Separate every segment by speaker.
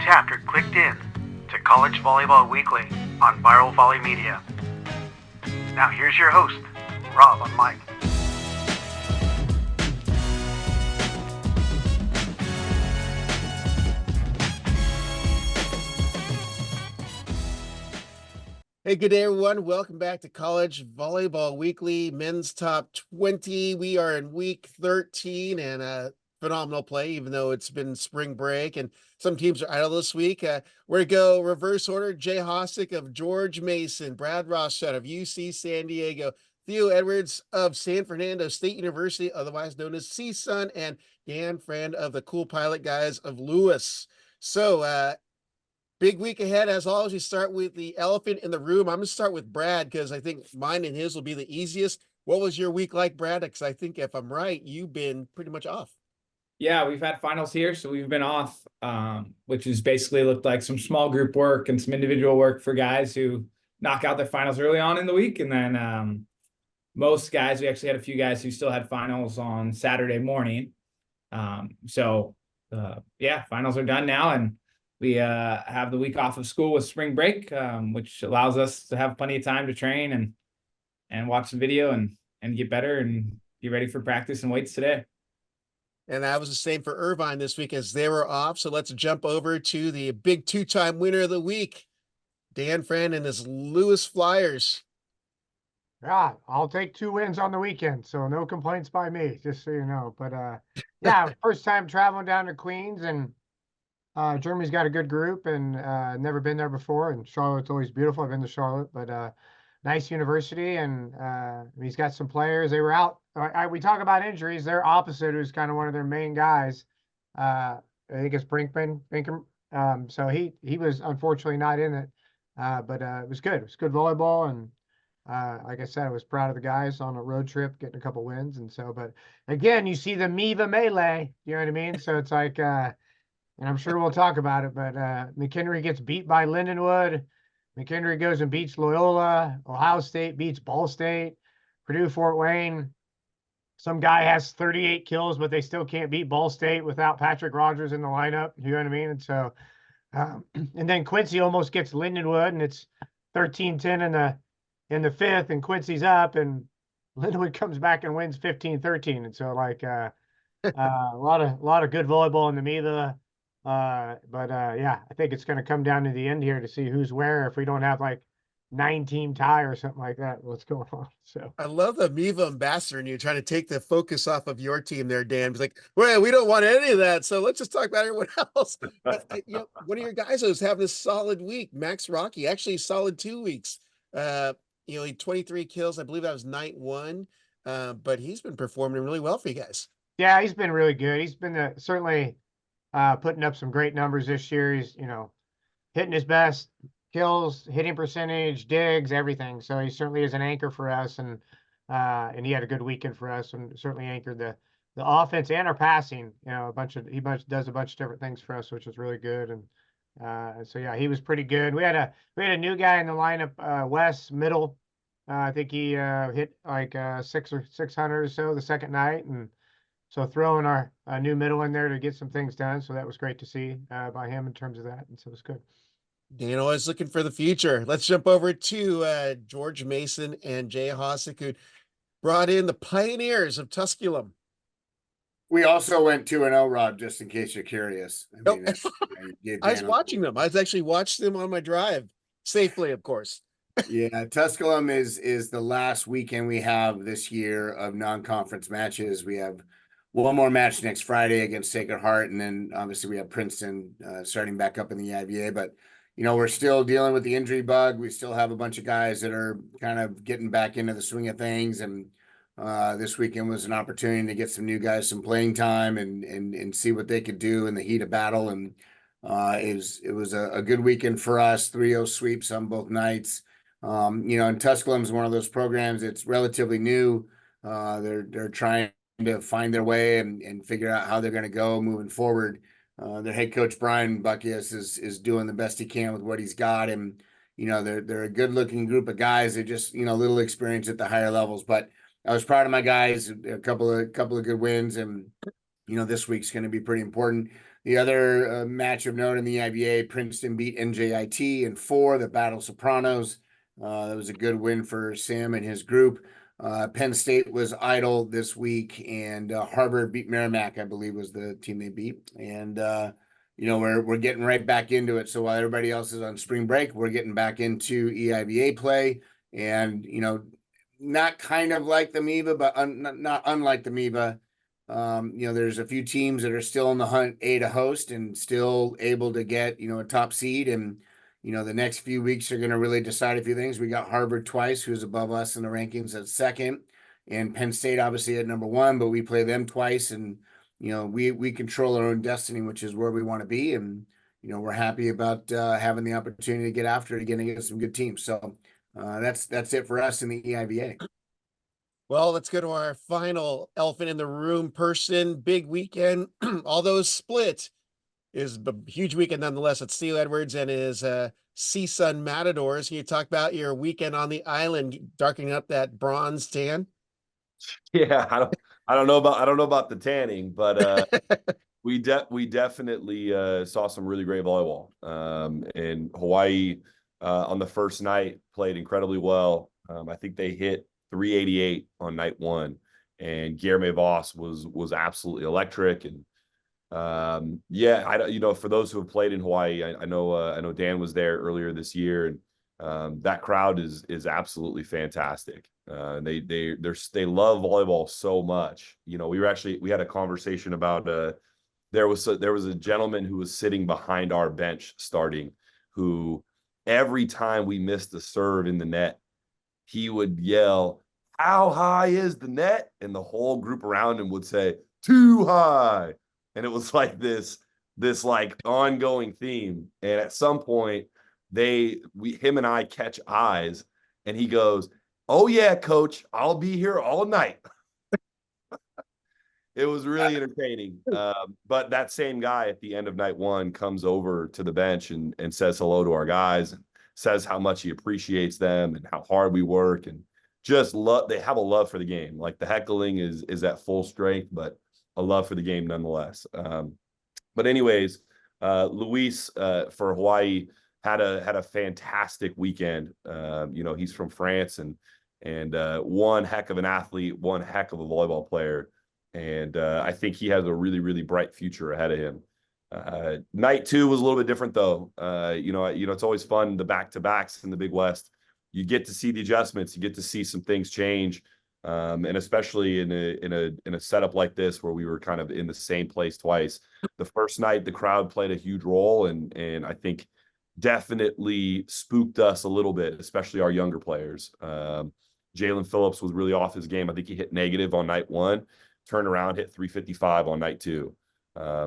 Speaker 1: chapter clicked in to College Volleyball Weekly on Viral Volley Media. Now here's your host, Rob on mic.
Speaker 2: Hey, good day, everyone. Welcome back to College Volleyball Weekly, Men's Top 20. We are in week 13 and phenomenal play, even though it's been spring break and some teams are idle this week. We're going to go reverse order. Jay Hosick of George Mason, Brad Rothschild of UC San Diego, Theo Edwards of San Fernando State University, otherwise known as CSUN, and Dan Friend of the Cool Pilot Guys of Lewis. So, big week ahead. As always, we start with the elephant in the room. I'm going to start with Brad because I think mine and his will be the easiest. What was your week like, Brad? Because I think if I'm right, you've been pretty much off.
Speaker 3: Yeah, we've had finals here, so we've been off, which has basically looked like some small group work and some individual work for guys who knock out their finals early on in the week. And then most guys, we actually had a few guys who still had finals on Saturday morning. So finals are done now, and we have the week off of school with spring break, which allows us to have plenty of time to train and watch the video and get better and get ready for practice and weights today.
Speaker 2: And that was the same for Irvine this week as they were off. So let's jump over to the big two-time winner of the week, Dan Friend and his Lewis Flyers.
Speaker 4: Yeah, I'll take 2 wins on the weekend, so no complaints by me, just so you know. But yeah, first time traveling down to Queens, and Germany's got a good group, and never been there before. And Charlotte's always beautiful. I've been to Charlotte, but nice university, and he's got some players. They were out. We talk about injuries. Their opposite, who's kind of one of their main guys, I think it's Brinkman. So he was unfortunately not in it, but it was good. It was good volleyball, and like I said, I was proud of the guys on a road trip, getting a couple wins. And so, but again, you see the MIVA melee. You know what I mean? So it's like, and I'm sure we'll talk about it, but McKendree gets beat by Lindenwood. McKendree goes and beats Loyola. Ohio State beats Ball State. Purdue Fort Wayne. Some guy has 38 kills, but they still can't beat Ball State without Patrick Rogers in the lineup. You know what I mean? And so, and then Quincy almost gets Lindenwood, and it's 13-10 in the fifth, and Quincy's up, and Lindenwood comes back and wins 15-13. And so, like, a lot of good volleyball in the MIVA. Yeah, I think it's going to come down to the end here to see who's where. If we don't have like 9-team tie or something like that, what's going on? So
Speaker 2: I love the MIVA ambassador and you trying to take the focus off of your team there, Dan. It's like, well, we don't want any of that, so let's just talk about everyone else. But, one of your guys was having a solid week, Max Rocky, actually solid 2 weeks. He 23 kills. I believe that was night 1, but he's been performing really well for you guys.
Speaker 4: Yeah, he's been really good. He's been certainly putting up some great numbers this year. He's, hitting his best kills, hitting percentage, digs, everything. So he certainly is an anchor for us, and he had a good weekend for us, and certainly anchored the offense and our passing. He does a bunch of different things for us, which is really good. And so yeah, he was pretty good. We had a new guy in the lineup, Wes Middle. I think he hit like 600 or so the second night, and so throwing our new middle in there to get some things done. So that was great to see by him in terms of that. And so it was good.
Speaker 2: Dan always looking for the future. Let's jump over to George Mason and Jay Hosick, who brought in the Pioneers of Tusculum.
Speaker 5: We also went 2-0, Rob, just in case you're curious.
Speaker 2: I was watching them. I was actually watching them on my drive, safely, of course.
Speaker 5: Yeah, Tusculum is the last weekend we have this year of non-conference matches. We have one more match next Friday against Sacred Heart, and then obviously we have Princeton starting back up in the EIVA. But we're still dealing with the injury bug. We still have a bunch of guys that are kind of getting back into the swing of things, and this weekend was an opportunity to get some new guys some playing time and see what they could do in the heat of battle. And it was a good weekend for us. 3-0 sweeps on both nights. And Tusculum is one of those programs that's relatively new. They're trying to find their way and figure out how they're going to go moving forward. Their head coach Brian Buckius is doing the best he can with what he's got, and they're a good looking group of guys. They're just little experience at the higher levels, but I was proud of my guys. A couple of good wins, and this week's going to be pretty important. The other match of note in the EIVA, Princeton beat NJIT in 4, the Battle Sopranos. That was a good win for Sam and his group. Penn State was idle this week, and Harvard beat Merrimack, I believe was the team they beat. And we're getting right back into it. So while everybody else is on spring break, we're getting back into EIVA play, and not kind of like the MIVA, but not unlike the MIVA. There's a few teams that are still in the hunt to host and still able to get a top seed, and the next few weeks are going to really decide a few things. We got Harvard twice, who's above us in the rankings at second, and Penn State obviously at number 1, but we play them twice, and we control our own destiny, which is where we want to be, and we're happy about having the opportunity to get after it again against some good teams. So that's it for us in the EIVA.
Speaker 2: Well, let's go to our final elephant in the room person. Big weekend, although split, is a huge weekend nonetheless. It's Theo Edwards and his CSUN Matadors. Can you talk about your weekend on the island, darkening up that bronze tan?
Speaker 6: Yeah, I don't know about the tanning, but we definitely saw some really great volleyball. And Hawaii on the first night played incredibly well. I think they hit 388 on night 1, and Guillermo Voss was absolutely electric. And for those who have played in Hawaii, I know Dan was there earlier this year, and that crowd is absolutely fantastic. They love volleyball so much. We had a conversation about there was a gentleman who was sitting behind our bench starting, who every time we missed a serve in the net, he would yell, "How high is the net?" And the whole group around him would say, "Too high." And it was like this like ongoing theme. And at some point, him and I catch eyes, and he goes, "Oh yeah, coach, I'll be here all night." It was really entertaining. But that same guy at the end of night 1 comes over to the bench and says hello to our guys, and says how much he appreciates them and how hard we work, and just they have a love for the game. Like, the heckling is at full strength, but a love for the game nonetheless. But anyways, Luis for Hawaii had a fantastic weekend. He's from France, and one heck of an athlete, one heck of a volleyball player. And I think he has a really, really bright future ahead of him. Night 2 was a little bit different, though. It's always fun, the back-to-backs in the Big West. You get to see the adjustments. You get to see some things change, and especially in a setup like this, where we were kind of in the same place twice. The first night, the crowd played a huge role, and I think definitely spooked us a little bit, especially our younger players. Jalen Phillips was really off his game. I think he hit negative on night 1, turned around, hit 355 on night 2.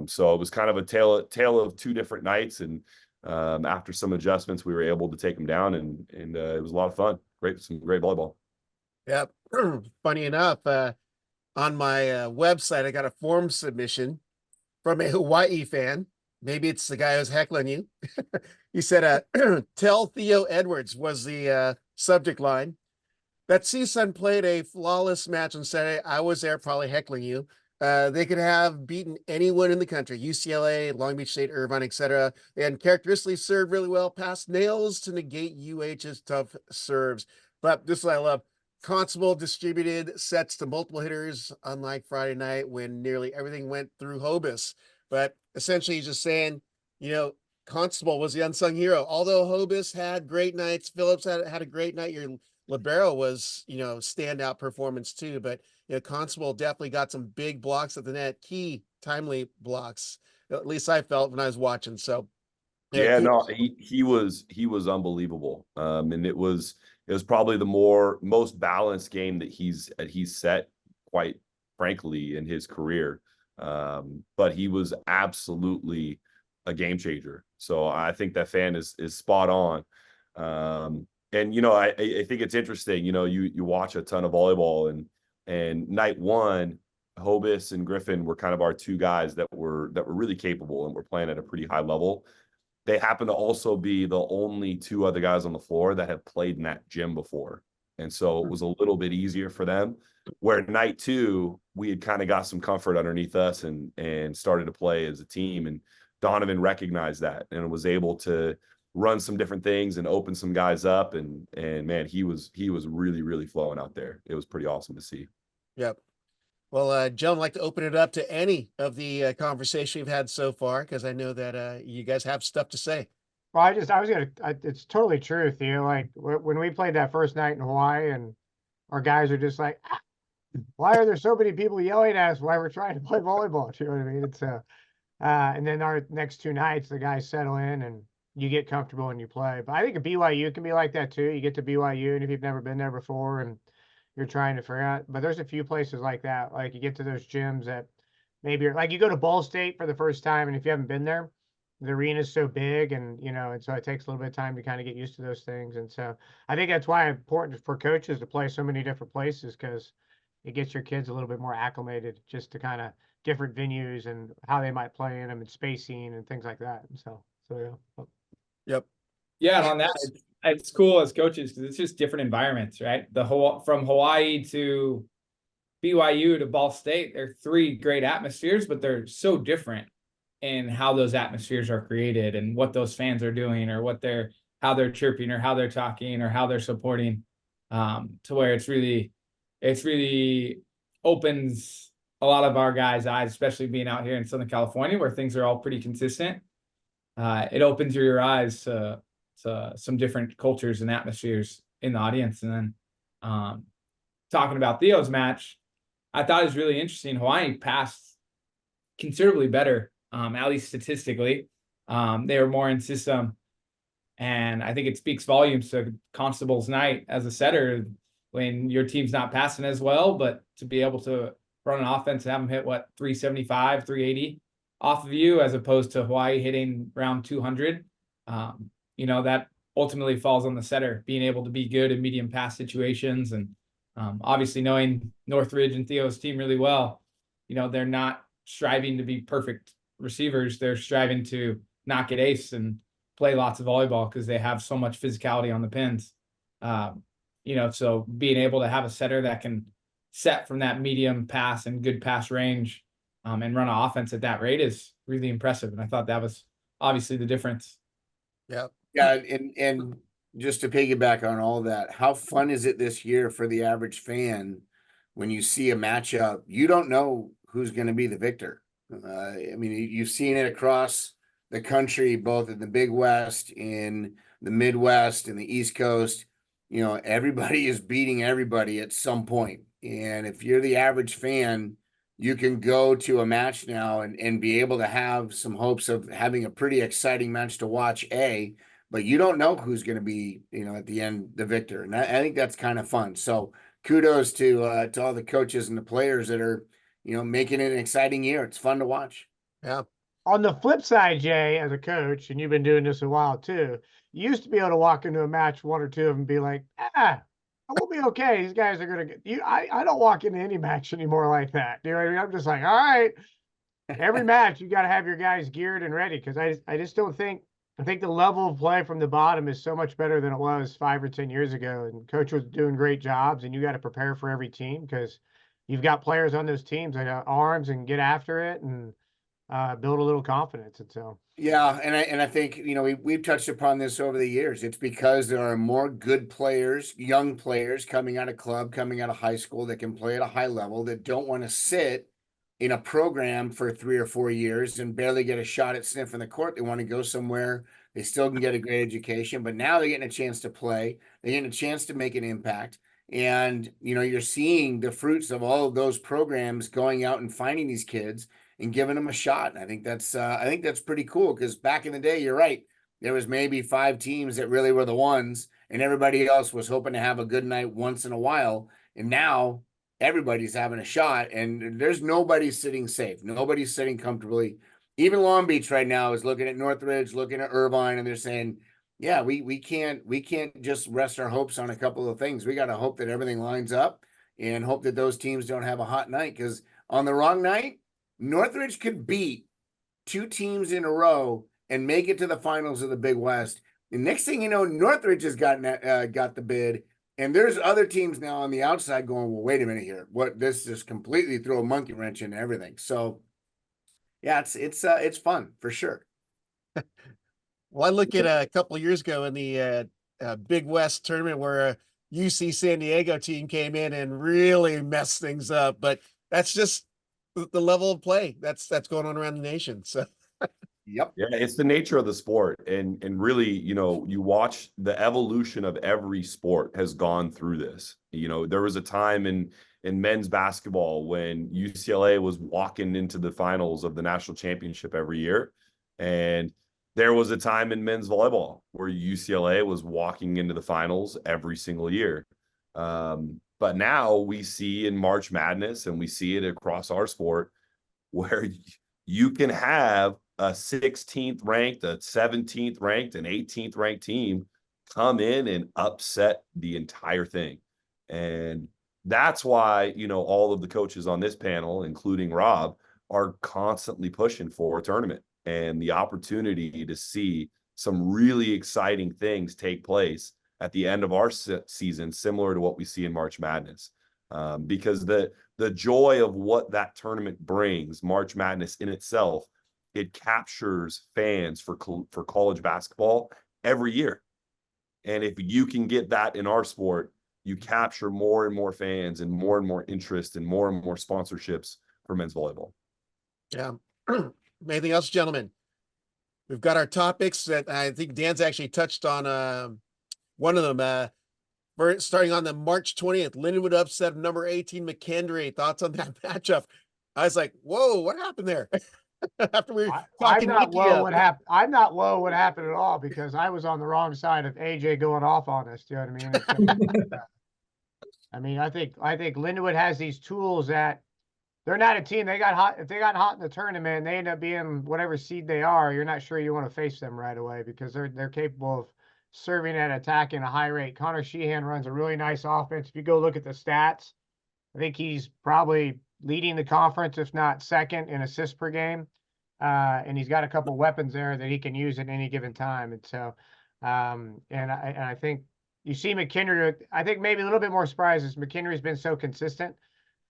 Speaker 6: So it was kind of a tale of 2 different nights, and after some adjustments, we were able to take them down, and it was a lot of fun. Some great volleyball.
Speaker 2: Yep. Funny enough, on my website, I got a form submission from a Hawaii fan. Maybe it's the guy who's heckling you. He said, "Tell Theo Edwards" was the subject line. "That CSUN played a flawless match on Saturday. I was there, probably heckling you. They could have beaten anyone in the country, UCLA, Long Beach State, Irvine, etc. And characteristically served really well, passed nails to negate UH's tough serves." But this is what I love. Constable distributed sets to multiple hitters, unlike Friday night when nearly everything went through Hobus. But essentially, he's just saying, Constable was the unsung hero. Although Hobus had great nights, Phillips had a great night. Your libero was, standout performance too. But Constable definitely got some big blocks at the net, key timely blocks. At least I felt when I was watching. So
Speaker 6: he was unbelievable. And it was probably the most balanced game that he's set, quite frankly, in his career. But he was absolutely a game changer. So I think that fan is spot on. And I think it's interesting. You watch a ton of volleyball, and night 1, Hobus and Griffin were kind of our 2 guys that were really capable and were playing at a pretty high level. They happen to also be the only 2 other guys on the floor that have played in that gym before. And so it was a little bit easier for them. Where night 2, we had kind of got some comfort underneath us and started to play as a team. And Donovan recognized that and was able to run some different things and open some guys up. And man, he was really, really flowing out there. It was pretty awesome to see.
Speaker 2: Yep. Well, Joan, I'd like to open it up to any of the conversation we've had so far, because I know that you guys have stuff to say.
Speaker 4: Well, it's totally true, Theo. Like when we played that first night in Hawaii, and our guys are just like, why are there so many people yelling at us while we're trying to play volleyball? You know what I mean? It's and then our next 2 nights, the guys settle in and you get comfortable and you play. But I think a BYU can be like that too. You get to BYU, and if you've never been there before and you're trying to figure out, but there's a few places like that. Like you get to those gyms that maybe you're like, you go to Ball State for the first time, and if you haven't been there, the arena is so big, and and so it takes a little bit of time to kind of get used to those things. And so I think that's why it's important for coaches to play so many different places, because it gets your kids a little bit more acclimated just to kind of different venues and how they might play in them and spacing and things like that. And so yeah.
Speaker 2: Yep.
Speaker 3: Yeah, and on that, it's cool as coaches because it's just different environments, right? From Hawaii to BYU to Ball State, they're 3 great atmospheres, but they're so different in how those atmospheres are created and what those fans are doing, or how they're chirping, or how they're talking, or how they're supporting, to where it's really opens a lot of our guys' eyes, especially being out here in Southern California where things are all pretty consistent. It opens your eyes to some different cultures and atmospheres in the audience. And then talking about Theo's match, I thought it was really interesting. Hawaii passed considerably better, at least statistically. They were more in system. And I think it speaks volumes to Constable's night as a setter when your team's not passing as well, but to be able to run an offense and have them hit 375, 380 off of you, as opposed to Hawaii hitting around 200. That ultimately falls on the setter being able to be good in medium pass situations. And obviously knowing Northridge and Theo's team really well, they're not striving to be perfect receivers. They're striving to not get ace and play lots of volleyball because they have so much physicality on the pins. So being able to have a setter that can set from that medium pass and good pass range and run an offense at that rate is really impressive. And I thought that was obviously the difference.
Speaker 2: Yeah.
Speaker 5: Yeah. And just to piggyback on all that, how fun is it this year for the average fan when you see a matchup? You don't know who's going to be the victor. You've seen it across the country, both in the Big West, in the Midwest, and the East Coast. Everybody is beating everybody at some point. And if you're the average fan, you can go to a match now and be able to have some hopes of having a pretty exciting match to watch, but you don't know who's going to be, at the end, the victor. And I think that's kind of fun. So kudos to all the coaches and the players that are, making it an exciting year. It's fun to watch.
Speaker 2: Yeah.
Speaker 4: On the flip side, Jay, as a coach, and you've been doing this a while too, you used to be able to walk into a match, 1 or 2 of them, and be like, we'll be okay. These guys are going to get you. I don't walk into any match anymore like that. You know what I mean? I'm just like, all right, every match, you got to have your guys geared and ready. Cause I just don't think, I think the level of play from the bottom is so much better than it was 5 or 10 years ago. And coach was doing great jobs, and you got to prepare for every team because you've got players on those teams that got arms and get after it and build a little confidence. And so,
Speaker 5: yeah. And I think, we've touched upon this over the years. It's because there are more good players, young players coming out of club, coming out of high school that can play at a high level, that don't want to sit in a program for 3 or 4 years and barely get a shot at sniffing the court. They want to go somewhere. They still can get a great education, but now they're getting a chance to play. They're getting a chance to make an impact. And, you're seeing the fruits of all of those programs going out and finding these kids and giving them a shot. And I think that's pretty cool, because back in the day, you're right, there was maybe 5 teams that really were the ones, and everybody else was hoping to have a good night once in a while. And now everybody's having a shot, and there's nobody sitting safe. Nobody's sitting comfortably. Even Long Beach right now is looking at Northridge, looking at Irvine, and they're saying, yeah, we can't just rest our hopes on a couple of things. We got to hope that everything lines up and hope that those teams don't have a hot night, because on the wrong night, Northridge could beat 2 teams in a row and make it to the finals of the Big West. The next thing you know, Northridge has got the bid, And there's other teams now on the outside going, well, wait a minute here. What, this just completely threw a monkey wrench into everything. So yeah, it's fun for sure.
Speaker 2: Well, I look at a couple of years ago in the Big West tournament where a UC San Diego team came in and really messed things up, but that's just the level of play that's going on around the nation. So
Speaker 5: Yep.
Speaker 6: Yeah, it's the nature of the sport. And really, you know, you watch the evolution of every sport has gone through this. You know, there was a time in men's basketball when UCLA was walking into the finals of the national championship every year. And there was a time in men's volleyball where UCLA was walking into the finals every single year. But now we see in March Madness, and we see it across our sport, where you can have a 16th ranked, a 17th ranked, an 18th ranked team come in and upset the entire thing. And that's why, you know, all of the coaches on this panel, including Rob, are constantly pushing for a tournament and the opportunity to see some really exciting things take place at the end of our season, similar to what we see in March Madness. Because the joy of what that tournament brings, March Madness in itself, it captures fans for college basketball every year. And if you can get that in our sport, you capture more and more fans and more interest and more sponsorships for men's volleyball.
Speaker 2: yeah. Anything else, gentlemen? We've got our topics that I think Dan's actually touched on one of them. We're starting on the March 20th, Lindenwood upset of number 18 McKendree. Thoughts on that matchup? I was like, whoa, what happened there? After we were talking,
Speaker 4: I'm not whoa what happened at all, because I was on the wrong side of AJ going off on us. Do you know what I mean? I mean, I think Lindenwood has these tools that they're not a team. They got hot. If they got hot in the tournament and they end up being whatever seed they are, you're not sure you want to face them right away, because they're capable of serving and attacking a high rate. Connor Sheehan runs a really nice offense. If you go look at the stats, I think he's probably leading the conference, if not second, in assists per game. And he's got a couple weapons there that he can use at any given time. And so, and I think you see McKendree, I think maybe a little bit more surprised is McKendree's been so consistent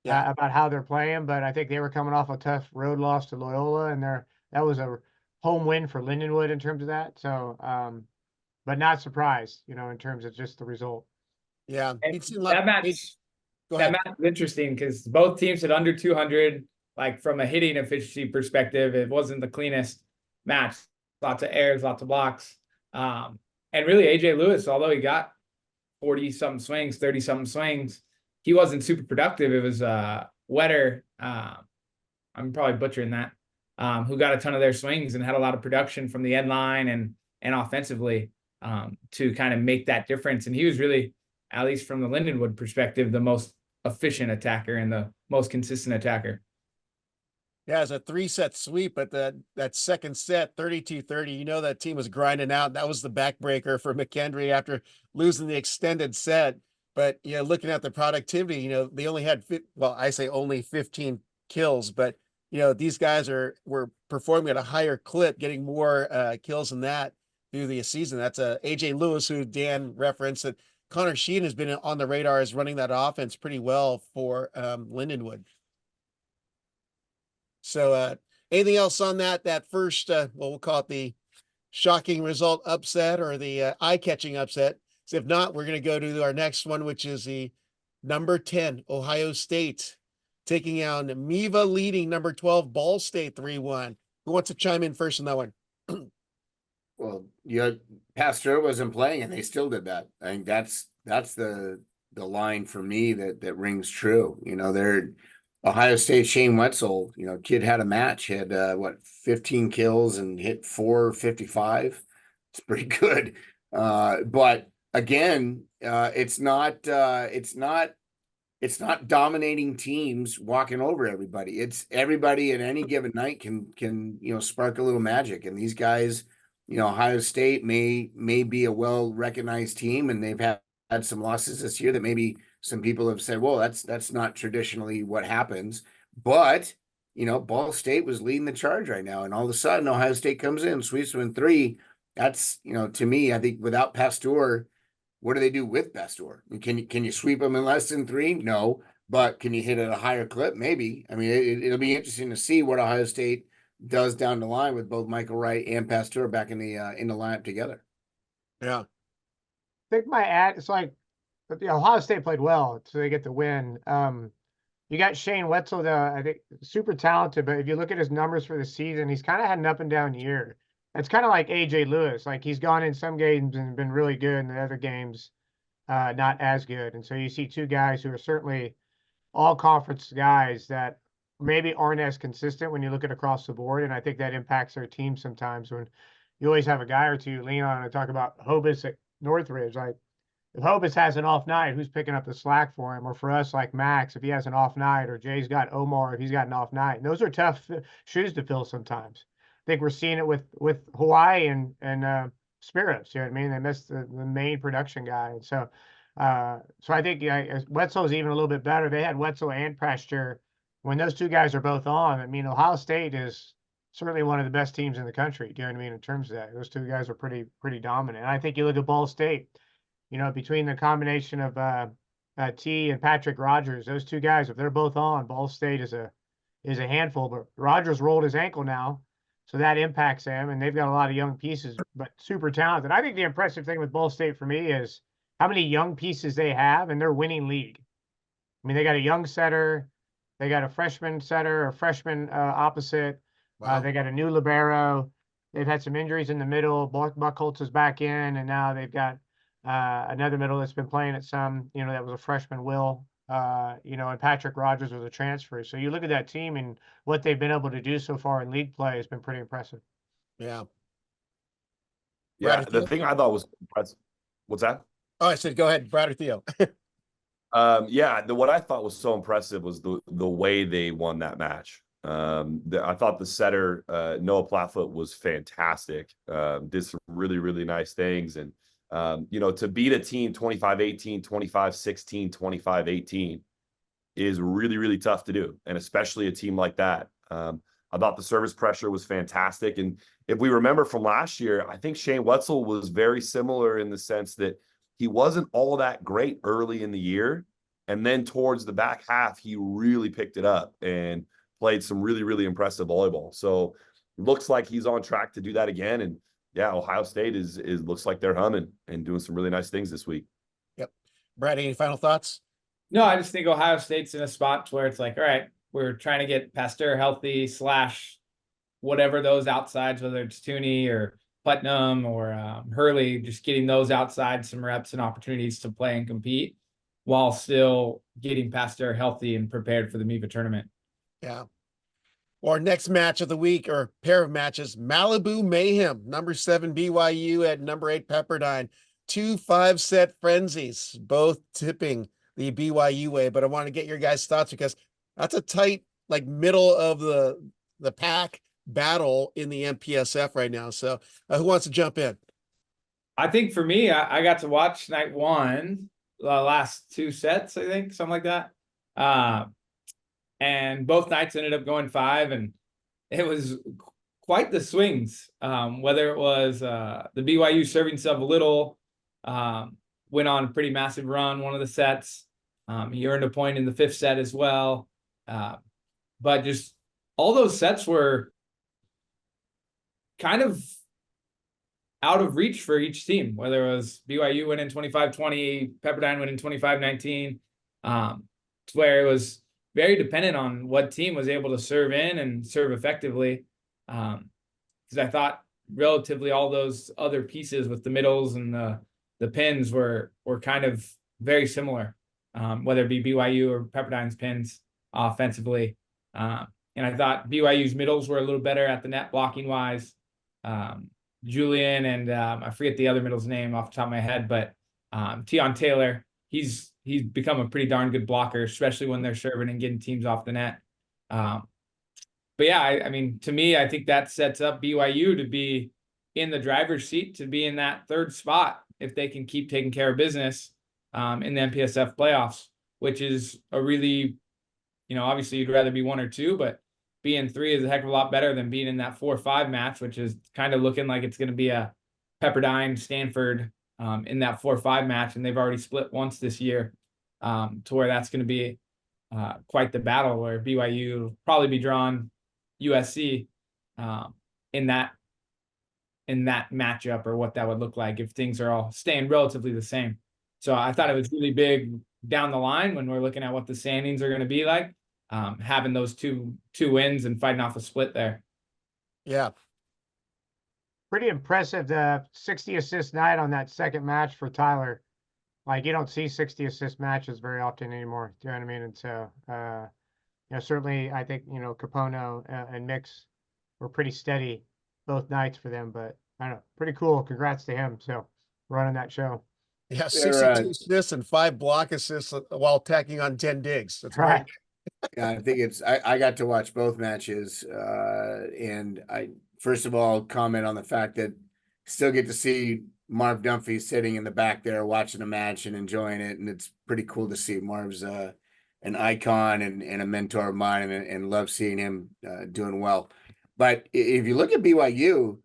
Speaker 4: about how they're playing, but I think they were coming off a tough road loss to Loyola, and that was a home win for Lindenwood in terms of that. So, but not surprised, you know, in terms of just the result.
Speaker 2: Yeah,
Speaker 3: that match is interesting because both teams hit under 200. Like from a hitting efficiency perspective, it wasn't the cleanest match. Lots of errors, lots of blocks. And really AJ Lewis, although he got 40-something swings, 30-something swings, he wasn't super productive. It was Wetter, I'm probably butchering that, who got a ton of their swings and had a lot of production from the end line and offensively to kind of make that difference. And he was really, at least from the Lindenwood perspective, the most efficient attacker and the most consistent attacker.
Speaker 2: Yeah, it's a 3-set sweep, but that second set, 32-30, you know, that team was grinding out. That was the backbreaker for McKendree after losing the extended set. But, you know, looking at the productivity, you know, they only had, I say only 15 kills, but, you know, these guys were performing at a higher clip, getting more kills than that through the season. That's AJ Lewis, who Dan referenced, that Connor Sheehan has been on the radar as running that offense pretty well for Lindenwood. So anything else on that first, we'll call it the shocking result upset or the eye-catching upset? So if not, we're going to go to our next one, which is the number 10, Ohio State, taking out MIVA leading number 12, Ball State 3-1. Who wants to chime in first on that one?
Speaker 5: Well, Pasteur wasn't playing and they still did that. I think that's the line for me that rings true. You know, they're Ohio State, Shane Wetzel, you know, kid had a match, had 15 kills and hit 455. It's pretty good. But again, it's not dominating teams walking over everybody. It's everybody at any given night can you know, spark a little magic. And these guys, you know, Ohio State may be a well-recognized team, and they've had some losses this year that maybe some people have said, well, that's not traditionally what happens. But, you know, Ball State was leading the charge right now. And all of a sudden, Ohio State comes in, sweeps them in 3. That's, you know, to me, I think without Pasteur, what do they do with Pasteur? Can you sweep them in less than 3? No, but can you hit at a higher clip? Maybe. I mean, it'll be interesting to see what Ohio State does down the line with both Michael Wright and Pasteur back in the lineup together.
Speaker 2: Yeah.
Speaker 4: I think it's like, Ohio State played well, so they get the win. You got Shane Wetzel, I think, super talented, but if you look at his numbers for the season, he's kind of had an up and down year. It's kind of like AJ Lewis. Like, he's gone in some games and been really good, and the other games not as good. And so you see two guys who are certainly all conference guys that maybe aren't as consistent when you look at across the board. And I think that impacts their team sometimes when you always have a guy or two you lean on and talk about Hobus at Northridge. Like, if Hobus has an off night, who's picking up the slack for him? Or for us, like Max, if he has an off night, or Jay's got Omar if he's got an off night. And those are tough shoes to fill sometimes. I think we're seeing it with Hawaii and Spiros. You know what I mean? They missed the main production guy. And so I think Wetzel is even a little bit better. They had Wetzel and Pasteur. When those two guys are both on, I mean, Ohio State is certainly one of the best teams in the country. Do you know what I mean? In terms of that, those two guys are pretty dominant. And I think you look at Ball State, between the combination of T and Patrick Rogers, those two guys, if they're both on, Ball State is a handful. But Rogers rolled his ankle now, so that impacts them. And they've got a lot of young pieces, but super talented. I think the impressive thing with Ball State for me is how many young pieces they have, and they're winning league. I mean, they got a young setter, they got a freshman setter, a freshman opposite.
Speaker 2: Wow.
Speaker 4: They got a new libero. They've had some injuries in the middle. Buckholz is back in, and now they've got another middle that's been playing at some, that was a freshman, Will, and Patrick Rogers was a transfer. So you look at that team and what they've been able to do so far in league play has been pretty impressive.
Speaker 2: Yeah.
Speaker 6: Yeah. The thing I thought was impressive. What's that?
Speaker 2: Oh, I said, go ahead, Brad or Theo.
Speaker 6: What I thought was so impressive was the way they won that match. I thought the setter, Noah Platfoot, was fantastic. Did some really, really nice things. And, to beat a team 25-18, 25-16, 25-18 is really, really tough to do. And especially a team like that. I thought the service pressure was fantastic. And if we remember from last year, I think Shane Wetzel was very similar in the sense that he wasn't all that great early in the year. And then towards the back half, he really picked it up and played some really, really impressive volleyball. So it looks like he's on track to do that again. And yeah, Ohio State is looks like they're humming and doing some really nice things this week.
Speaker 2: Yep. Brad, any final thoughts?
Speaker 3: No, I just think Ohio State's in a spot where it's like, all right, we're trying to get Pasteur healthy / whatever those outsides, whether it's Tooney or Putnam or Hurley, just getting those outside some reps and opportunities to play and compete while still getting Pasteur healthy and prepared for the MIVA tournament.
Speaker 2: Yeah. Or next match of the week, or pair of matches, Malibu Mayhem, number 7 BYU at number 8 Pepperdine. 2 5-set frenzies, both tipping the BYU way. But I want to get your guys' thoughts because that's a tight, middle of the pack battle in the MPSF right now. So who wants to jump in?
Speaker 3: I think for me, I got to watch night one, the last 2 sets, I think, something like that. And both nights ended up going 5, and it was quite the swings. Whether it was the BYU serving sub a little, went on a pretty massive run one of the sets. He earned a point in the 5th set as well. But just all those sets were kind of out of reach for each team, whether it was BYU winning 25-20, Pepperdine winning 25-19, where it was very dependent on what team was able to serve in and serve effectively. Because I thought relatively all those other pieces with the middles and the pins were kind of very similar, whether it be BYU or Pepperdine's pins offensively. And I thought BYU's middles were a little better at the net blocking wise. Julian and I forget the other middle's name off the top of my head, but Tion Taylor, he's become a pretty darn good blocker, especially when they're serving and getting teams off the net. But yeah, I mean, to me, I think that sets up BYU to be in the driver's seat, to be in that 3rd spot if they can keep taking care of business in the MPSF playoffs, which is a really, obviously you'd rather be 1 or 2, but being 3 is a heck of a lot better than being in that 4-5 match, which is kind of looking like it's going to be a Pepperdine, Stanford in that 4-5 match, and they've already split once this year, to where that's going to be quite the battle, where BYU will probably be drawing USC in that matchup, or what that would look like if things are all staying relatively the same. So I thought it was really big down the line when we're looking at what the standings are going to be like, having those two wins and fighting off a split there.
Speaker 2: Yeah.
Speaker 4: Pretty impressive, the 60 assist night on that second match for Tyler. Like, you don't see 60 assist matches very often anymore. Do you know what I mean? And so, certainly I think, Capono and Mix were pretty steady both nights for them, but I don't know, pretty cool. Congrats to him. So running that show.
Speaker 2: Yeah, 62 assists and 5 block assists while tacking on 10 digs. That's
Speaker 4: right.
Speaker 2: Great.
Speaker 5: Yeah, I think I got to watch both matches, and I first of all comment on the fact that still get to see Marv Dunphy sitting in the back there watching a match and enjoying it, and it's pretty cool to see. Marv's an icon and a mentor of mine, and love seeing him doing well. But if you look at BYU,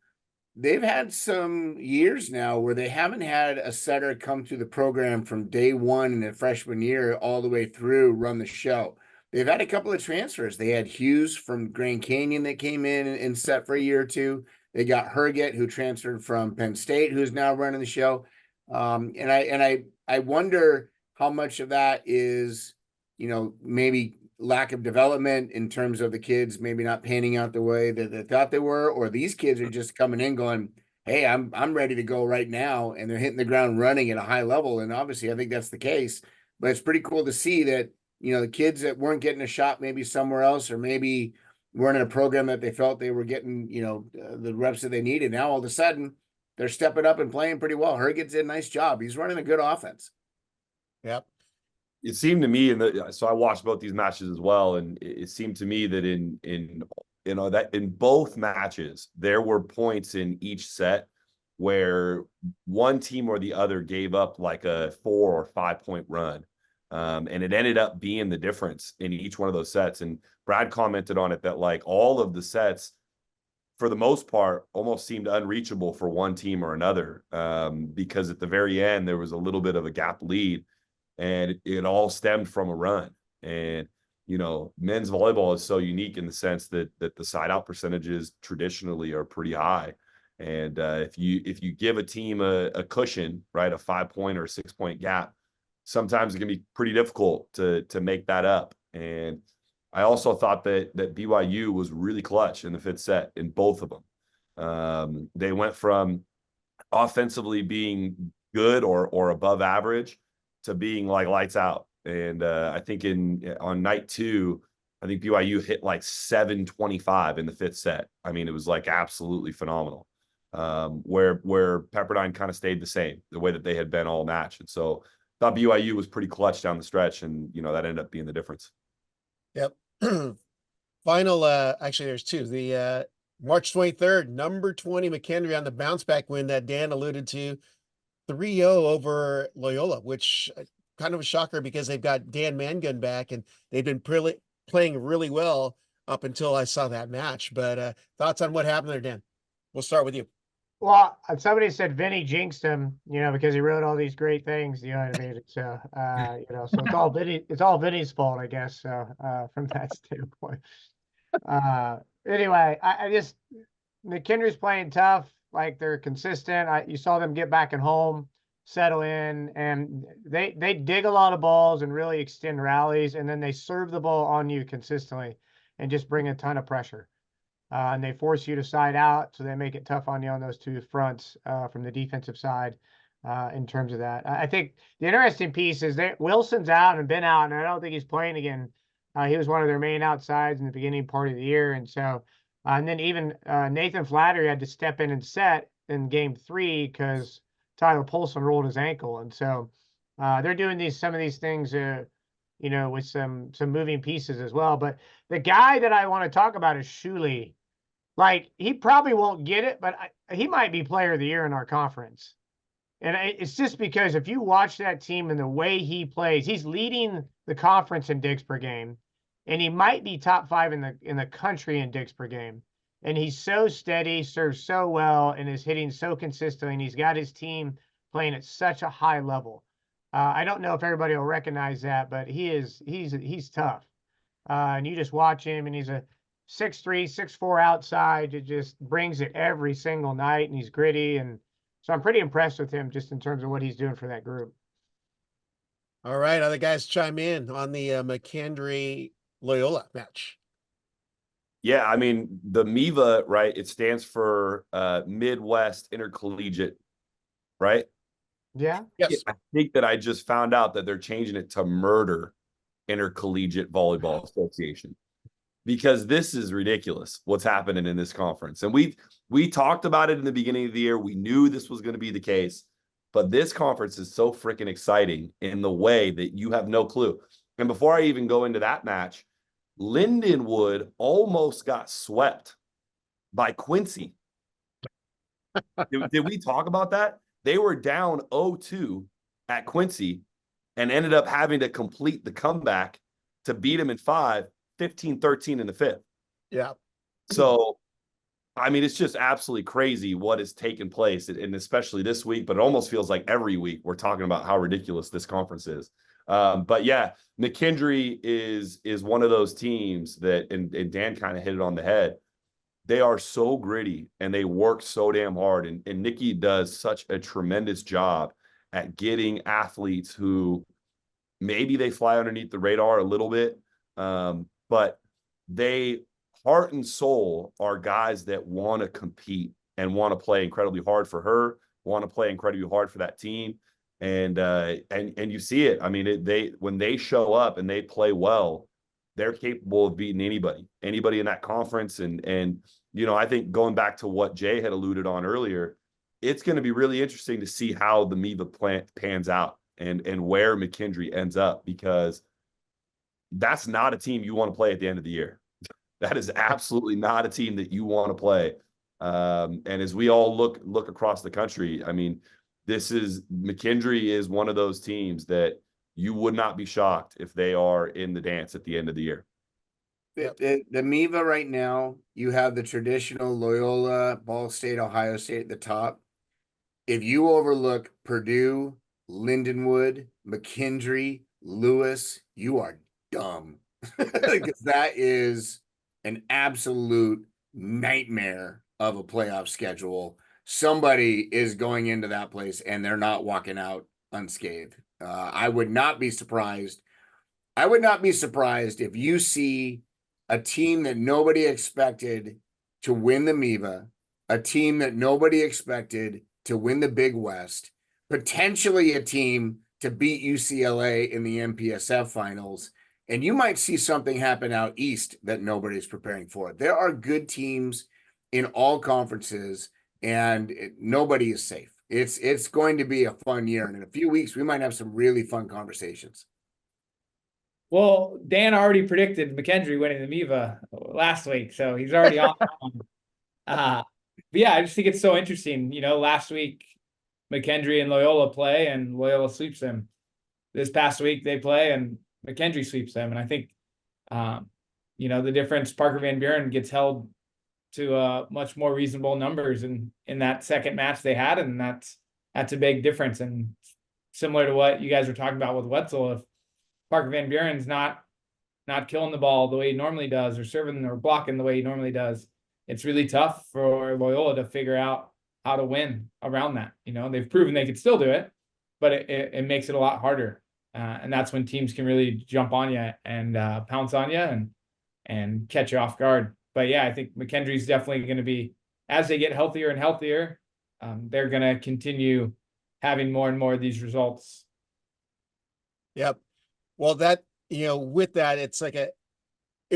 Speaker 5: they've had some years now where they haven't had a setter come through the program from day one in their freshman year all the way through, run the show. They've had a couple of transfers. They had Hughes from Grand Canyon that came in and set for a year or two. They got Herget, who transferred from Penn State, who's now running the show. And I wonder how much of that is, maybe lack of development in terms of the kids maybe not panning out the way that they thought they were, or these kids are just coming in going, hey, I'm ready to go right now, and they're hitting the ground running at a high level. And obviously I think that's the case, but it's pretty cool to see that, the kids that weren't getting a shot maybe somewhere else, or maybe weren't in a program that they felt they were getting, the reps that they needed. Now all of a sudden they're stepping up and playing pretty well. Herget's did a nice job. He's running a good offense.
Speaker 2: Yep.
Speaker 6: It seemed to me, so I watched both these matches as well, and it seemed to me that that in both matches there were points in each set where one team or the other gave up like a 4 or 5 point run, and it ended up being the difference in each one of those sets. And Brad commented on it that like all of the sets, for the most part, almost seemed unreachable for one team or another, because at the very end there was a little bit of a gap lead. And it all stemmed from a run. And, men's volleyball is so unique in the sense that the side out percentages traditionally are pretty high. And if you give a team a cushion, right, a 5 point or 6 point gap, sometimes it can be pretty difficult to make that up. And I also thought that BYU was really clutch in the fifth set in both of them. They went from offensively being good or above average to being like lights out. And I think on night 2, I think BYU hit like 725 in the fifth set. I mean, it was like absolutely phenomenal. Where Pepperdine kind of stayed the same, the way that they had been all match. And so I thought BYU was pretty clutch down the stretch, and that ended up being the difference.
Speaker 2: Yep. Final, actually there's 2. The March 23rd, number 20 McKendree on the bounce back win that Dan alluded to. 3-0 over Loyola, which kind of a shocker because they've got Dan Mangun back and they've been playing really well up until I saw that match. But thoughts on what happened there, Dan? We'll start with you.
Speaker 4: Well, somebody said Vinny jinxed him, because he wrote all these great things, you know what I mean? So, so it's all Vinny's fault, I guess. So, from that standpoint. Anyway, I just, McKendree's playing tough. Like, they're consistent. You saw them get back at home, settle in, and they dig a lot of balls and really extend rallies, and then they serve the ball on you consistently and just bring a ton of pressure. And they force you to side out, so they make it tough on you on those 2 fronts from the defensive side in terms of that. I think the interesting piece is that Wilson's out and been out, and I don't think he's playing again. He was one of their main outsides in the beginning part of the year, and so and then even Nathan Flattery had to step in and set in game 3 because Tyler Polson rolled his ankle. And so they're doing some of these things, with some moving pieces as well. But the guy that I want to talk about is Shuley. Like, he probably won't get it, but he might be player of the year in our conference. And it's just because if you watch that team and the way he plays, he's leading the conference in digs per game. And he might be top 5 in the country in digs per game. And he's so steady, serves so well, and is hitting so consistently. And he's got his team playing at such a high level. I don't know if everybody will recognize that, but he's tough. And you just watch him, and he's a 6'3", 6'4" outside. It just brings it every single night, and he's gritty. And so I'm pretty impressed with him just in terms of what he's doing for that group.
Speaker 2: All right, other guys chime in on the McKendree Loyola match.
Speaker 6: Yeah, I mean, the MIVA, right? It stands for Midwest Intercollegiate, right?
Speaker 4: Yeah.
Speaker 2: Yes.
Speaker 6: I think that I just found out that they're changing it to Murder Intercollegiate Volleyball Association, because this is ridiculous what's happening in this conference. And we talked about it in the beginning of the year. We knew this was going to be the case, but this conference is so freaking exciting in the way that you have no clue. And before I even go into that match, Lindenwood almost got swept by Quincy. Did we talk about that? They were down 0-2 at Quincy and ended up having to complete the comeback to beat him in 5, 15-13 in the 5th.
Speaker 2: Yeah.
Speaker 6: So, I mean, it's just absolutely crazy what has taken place, and especially this week, but it almost feels like every week we're talking about how ridiculous this conference is. But yeah, McKendree is one of those teams that, and Dan kind of hit it on the head. They are so gritty and they work so damn hard. And Nikki does such a tremendous job at getting athletes who maybe they fly underneath the radar a little bit, but they, heart and soul, are guys that want to compete and want to play incredibly hard for her, want to play incredibly hard for that team. And you see it. I mean, when they show up and they play well, they're capable of beating anybody in that conference. And you know, I think going back to what Jay had alluded on earlier, it's going to be really interesting to see how the MIVA pans out and where McKendree ends up, because that's not a team you want to play at the end of the year. That is absolutely not a team that you want to play. And as we all look across the country, I mean, McKendree is one of those teams that you would not be shocked if they are in the dance at the end of the year.
Speaker 5: The MIVA right now, you have the traditional Loyola, Ball State, Ohio State at the top. If you overlook Purdue, Lindenwood, McKendree, Lewis, you are dumb. Because that is an absolute nightmare of a playoff schedule. Somebody is going into that place and they're not walking out unscathed. I would not be surprised. I would not be surprised if you see a team that nobody expected to win the MIVA, a team that nobody expected to win the Big West, potentially a team to beat UCLA in the MPSF finals, and you might see something happen out east that nobody's preparing for. There are good teams in all conferences, and nobody is safe. It's going to be a fun year, and in a few weeks, we might have some really fun conversations.
Speaker 3: Well, Dan already predicted McKendree winning the MIVA last week, so he's already on. But yeah, I just think it's so interesting. You know, last week McKendree and Loyola play, and Loyola sweeps them. This past week they play, and McKendree sweeps them. And I think, you know, the difference, Parker Van Buren gets held to much more reasonable numbers in that second match they had, and that's a big difference. And similar to what you guys were talking about with Wetzel, if Parker Van Buren's not killing the ball the way he normally does, or serving or blocking the way he normally does, it's really tough for Loyola to figure out how to win around that. You know, they've proven they could still do it, but it makes it a lot harder. And that's when teams can really jump on you and pounce on you and catch you off guard. But yeah, I think McKendree's definitely going to be, as they get healthier and healthier, they're going to continue having more and more of these results.
Speaker 2: Yep. Well, that, you know, with that, it's like it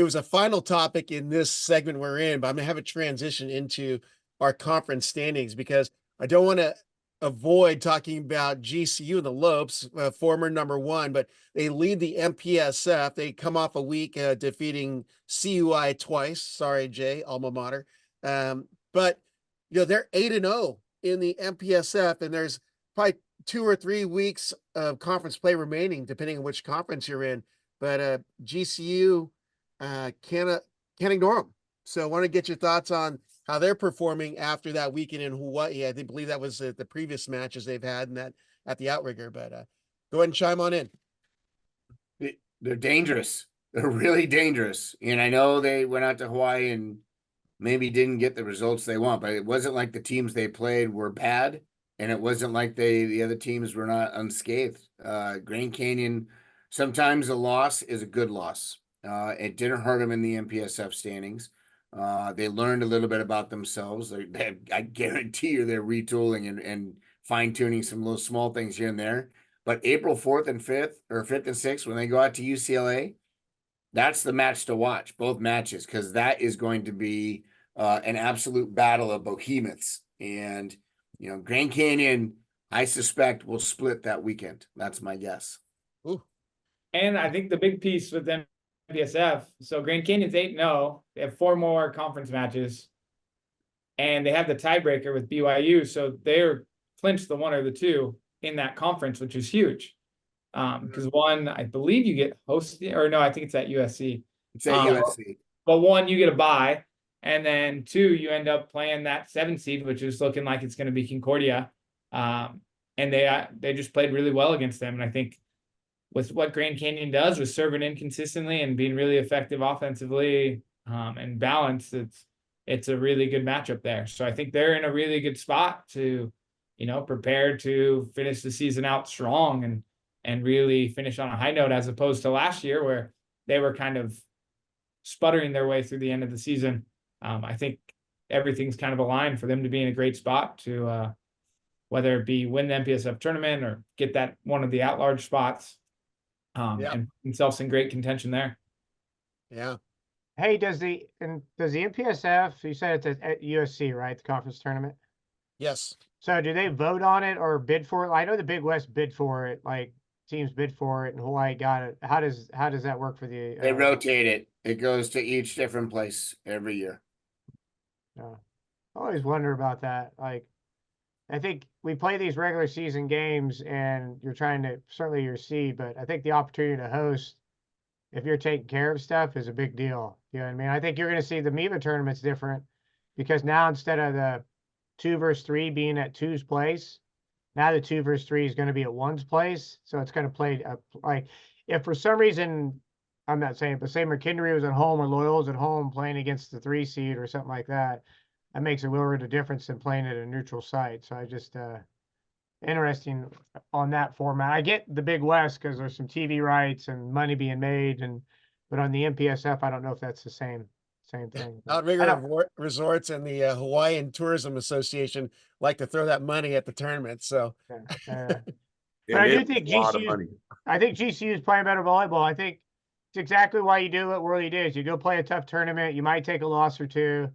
Speaker 2: was a final topic in this segment we're in, but I'm gonna have a transition into our conference standings, because I don't want to avoid talking about GCU and the Lopes, former #1, but they lead the MPSF. They come off a week defeating CUI twice. Sorry, Jay, alma mater. But you know, they're 8-0 in the MPSF, and there's probably 2 or 3 weeks of conference play remaining, depending on which conference you're in. But GCU can't ignore them. So I want to get your thoughts on how they're performing after that weekend in Hawaii. I believe that was the previous matches they've had in that at the Outrigger, but go ahead and chime on in.
Speaker 5: They're dangerous. They're really dangerous. And I know they went out to Hawaii and maybe didn't get the results they want, but it wasn't like the teams they played were bad. And it wasn't like the other teams were not unscathed. Grand Canyon, sometimes a loss is a good loss. It didn't hurt them in the MPSF standings. They learned a little bit about themselves. I guarantee you they're retooling and fine-tuning some little small things here and there. But April 4th and 5th, or 5th and 6th, when they go out to UCLA, that's the match to watch, both matches, because that is going to be an absolute battle of behemoths. And, you know, Grand Canyon, I suspect, will split that weekend. That's my guess.
Speaker 2: Ooh.
Speaker 3: And I think the big piece with them, MPSF, so Grand Canyon's 8-0. They have 4 more conference matches. And they have the tiebreaker with BYU. So they're clinched the 1 or the 2 in that conference, which is huge. Because 1, I believe you get hosted, or no, I think it's at USC.
Speaker 5: It's at USC.
Speaker 3: But 1, you get a bye. And then 2, you end up playing that 7 seed, which is looking like it's going to be Concordia. And they just played really well against them. And I think with what Grand Canyon does with serving inconsistently and being really effective offensively and balanced, it's a really good matchup there. So I think they're in a really good spot to, you know, prepare to finish the season out strong and really finish on a high note, as opposed to last year where they were kind of sputtering their way through the end of the season. I think everything's kind of aligned for them to be in a great spot to whether it be win the MPSF tournament or get that one of the at-large spots. And themselves in great contention there.
Speaker 2: Yeah.
Speaker 4: Hey, does the MPSF, you said it's at USC, right? The conference tournament?
Speaker 2: Yes.
Speaker 4: So do they vote on it or bid for it? I know the Big West bid for it, like teams bid for it and Hawaii got it. How does that work for the
Speaker 5: They rotate it. It goes to each different place every year.
Speaker 4: I always wonder about that. Like, I think we play these regular season games and you're trying to, certainly your seed, but I think the opportunity to host, if you're taking care of stuff, is a big deal. You know what I mean? I think you're going to see the MIVA tournament's different because now instead of the 2 versus 3 being at 2's place, now the 2 versus 3 is going to be at 1's place. So it's going to play like if for some reason, I'm not saying, but say McKendree was at home or Loyal's at home playing against the 3 seed or something like that. That makes a world of difference than playing at a neutral site. So I just interesting on that format. I get the Big West because there's some TV rights and money being made, but on the MPSF, I don't know if that's the same thing.
Speaker 2: Outrigger Resorts and the Hawaiian Tourism Association like to throw that money at the tournament. So,
Speaker 4: but I do think GCU is playing better volleyball. I think it's exactly why you do it where it is. You go play a tough tournament. You might take a loss or 2.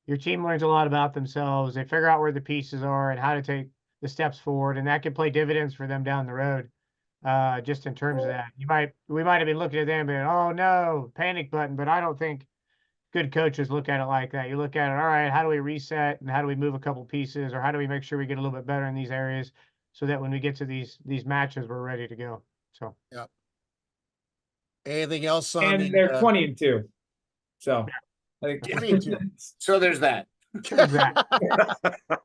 Speaker 4: Your team learns a lot about themselves. They figure out where the pieces are and how to take the steps forward, and that can play dividends for them down the road. Just in terms of that, we might have been looking at them and oh no, panic button. But I don't think good coaches look at it like that. You look at it, all right, how do we reset and how do we move a couple pieces, or how do we make sure we get a little bit better in these areas so that when we get to these matches, we're ready to go. So
Speaker 2: yeah. Anything else on?
Speaker 3: And they're 20-2. So. I think
Speaker 5: so there's that.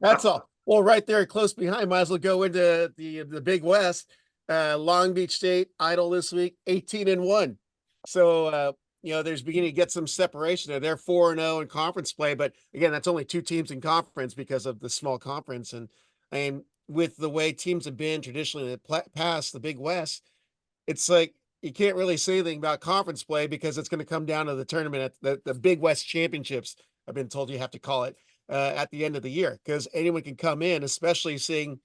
Speaker 2: That's all. Well, right there, close behind, might as well go into the Big West. Long Beach State idle this week, 18-1. So you know, there's beginning to get some separation there. They're 4-0 in conference play, but again, that's only 2 teams in conference because of the small conference. And with the way teams have been traditionally in the past, the Big West, it's like you can't really say anything about conference play because it's going to come down to the tournament at the Big West Championships. I've been told you have to call it at the end of the year because anyone can come in, especially seeing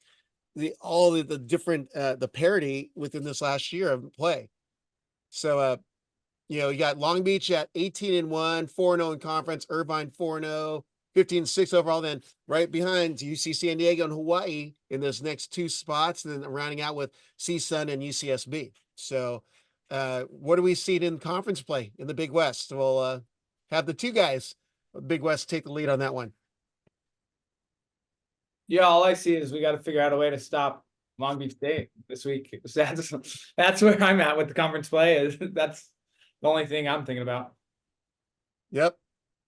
Speaker 2: all the different the parity within this last year of play. So you know, you got Long Beach at 18-1, 4-0 in conference, Irvine 4-0, 15-6 overall. Then right behind UC San Diego and Hawaii in those next 2 spots, and then rounding out with CSUN and UCSB. So what do we see in conference play in the Big West? We'll have the 2 guys, Big West, take the lead on that one.
Speaker 3: Yeah, all I see is we got to figure out a way to stop Long Beach State this week. That's where I'm at with the conference play. That's the only thing I'm thinking about.
Speaker 2: Yep.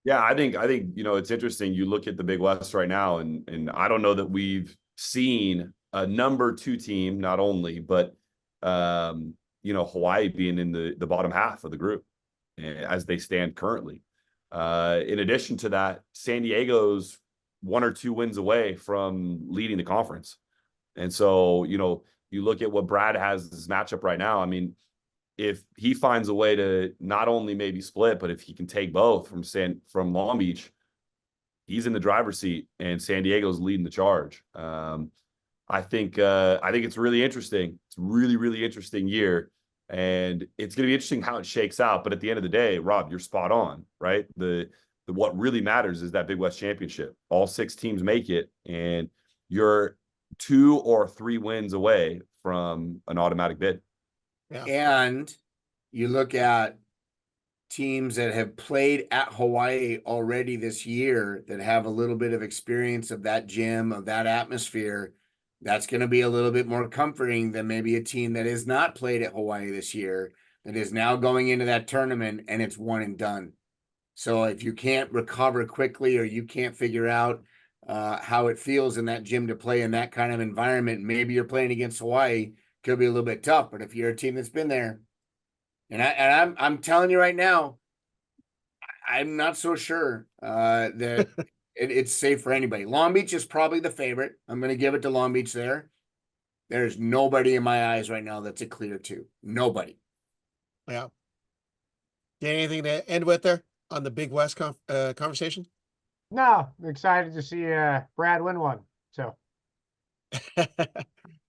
Speaker 6: Yeah, I think it's interesting. You look at the Big West right now, and I don't know that we've seen a number 2 team, not only, but Hawaii being in the bottom half of the group as they stand currently. In addition to that, San Diego's 1 or 2 wins away from leading the conference. And so, you look at what Brad has this matchup right now. I mean, if he finds a way to not only maybe split, but if he can take both from Long Beach, he's in the driver's seat and San Diego's leading the charge. I think it's really interesting. It's a really, really interesting year. And it's going to be interesting how it shakes out. But at the end of the day, Rob, you're spot on, right? What really matters is that Big West Championship. All 6 teams make it, and you're 2 or 3 wins away from an automatic bid.
Speaker 5: Yeah. And you look at teams that have played at Hawaii already this year that have a little bit of experience of that gym, of that atmosphere. That's going to be a little bit more comforting than maybe a team that has not played at Hawaii this year, that is now going into that tournament and it's one and done. So if you can't recover quickly, or you can't figure out how it feels in that gym to play in that kind of environment, maybe you're playing against Hawaii, could be a little bit tough. But if you're a team that's been there, and I'm telling you right now, I'm not so sure that it's safe for anybody. Long Beach is probably the favorite. I'm going to give it to Long Beach there. There's nobody in my eyes right now that's a clear 2. Nobody.
Speaker 2: Yeah. Anything to end with there on the Big West conversation?
Speaker 4: No, I'm excited to see Brad win one. So.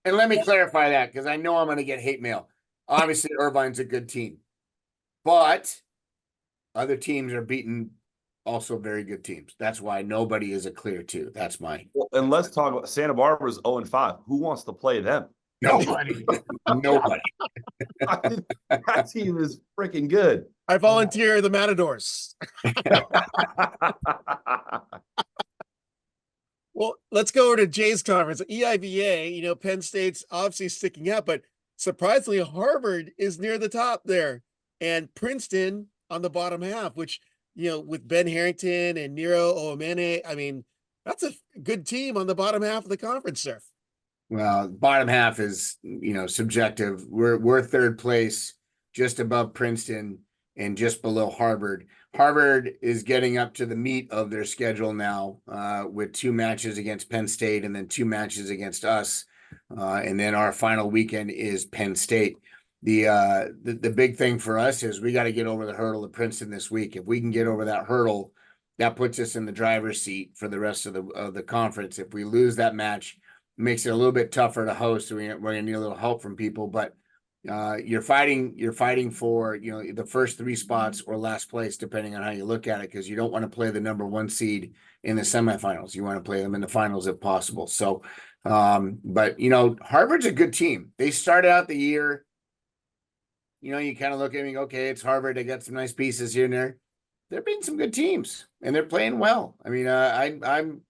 Speaker 5: And let me clarify that, because I know I'm going to get hate mail. Obviously, Irvine's a good team, but other teams are beating also very good teams. That's why nobody is a clear 2. That's mine.
Speaker 6: Well, and let's talk about Santa Barbara's 0-5. Who wants to play them?
Speaker 5: Nobody. Nobody.
Speaker 6: That team is freaking good.
Speaker 2: I volunteer the Matadors. Well, let's go over to Jay's conference. EIVA, Penn State's obviously sticking out, but surprisingly, Harvard is near the top there. And Princeton on the bottom half, which, with Ben Harrington and Nero Oemene, I mean, that's a good team on the bottom half of the conference, sir.
Speaker 5: Well, bottom half is, subjective. We're 3rd place, just above Princeton and just below Harvard. Harvard is getting up to the meat of their schedule now, with 2 matches against Penn State and then 2 matches against us. And then our final weekend is Penn State. The big thing for us is we got to get over the hurdle of Princeton this week. If we can get over that hurdle, that puts us in the driver's seat for the rest of the conference. If we lose that match, it makes it a little bit tougher to host. We're gonna need a little help from people, but you're fighting for the first 3 spots or last place, depending on how you look at it, because you don't want to play the number 1 seed in the semifinals. You want to play them in the finals if possible. So, but Harvard's a good team. They started out the year. You kind of look at me, okay, it's Harvard. They got some nice pieces here and there. They're beating some good teams, and they're playing well. I mean, I'm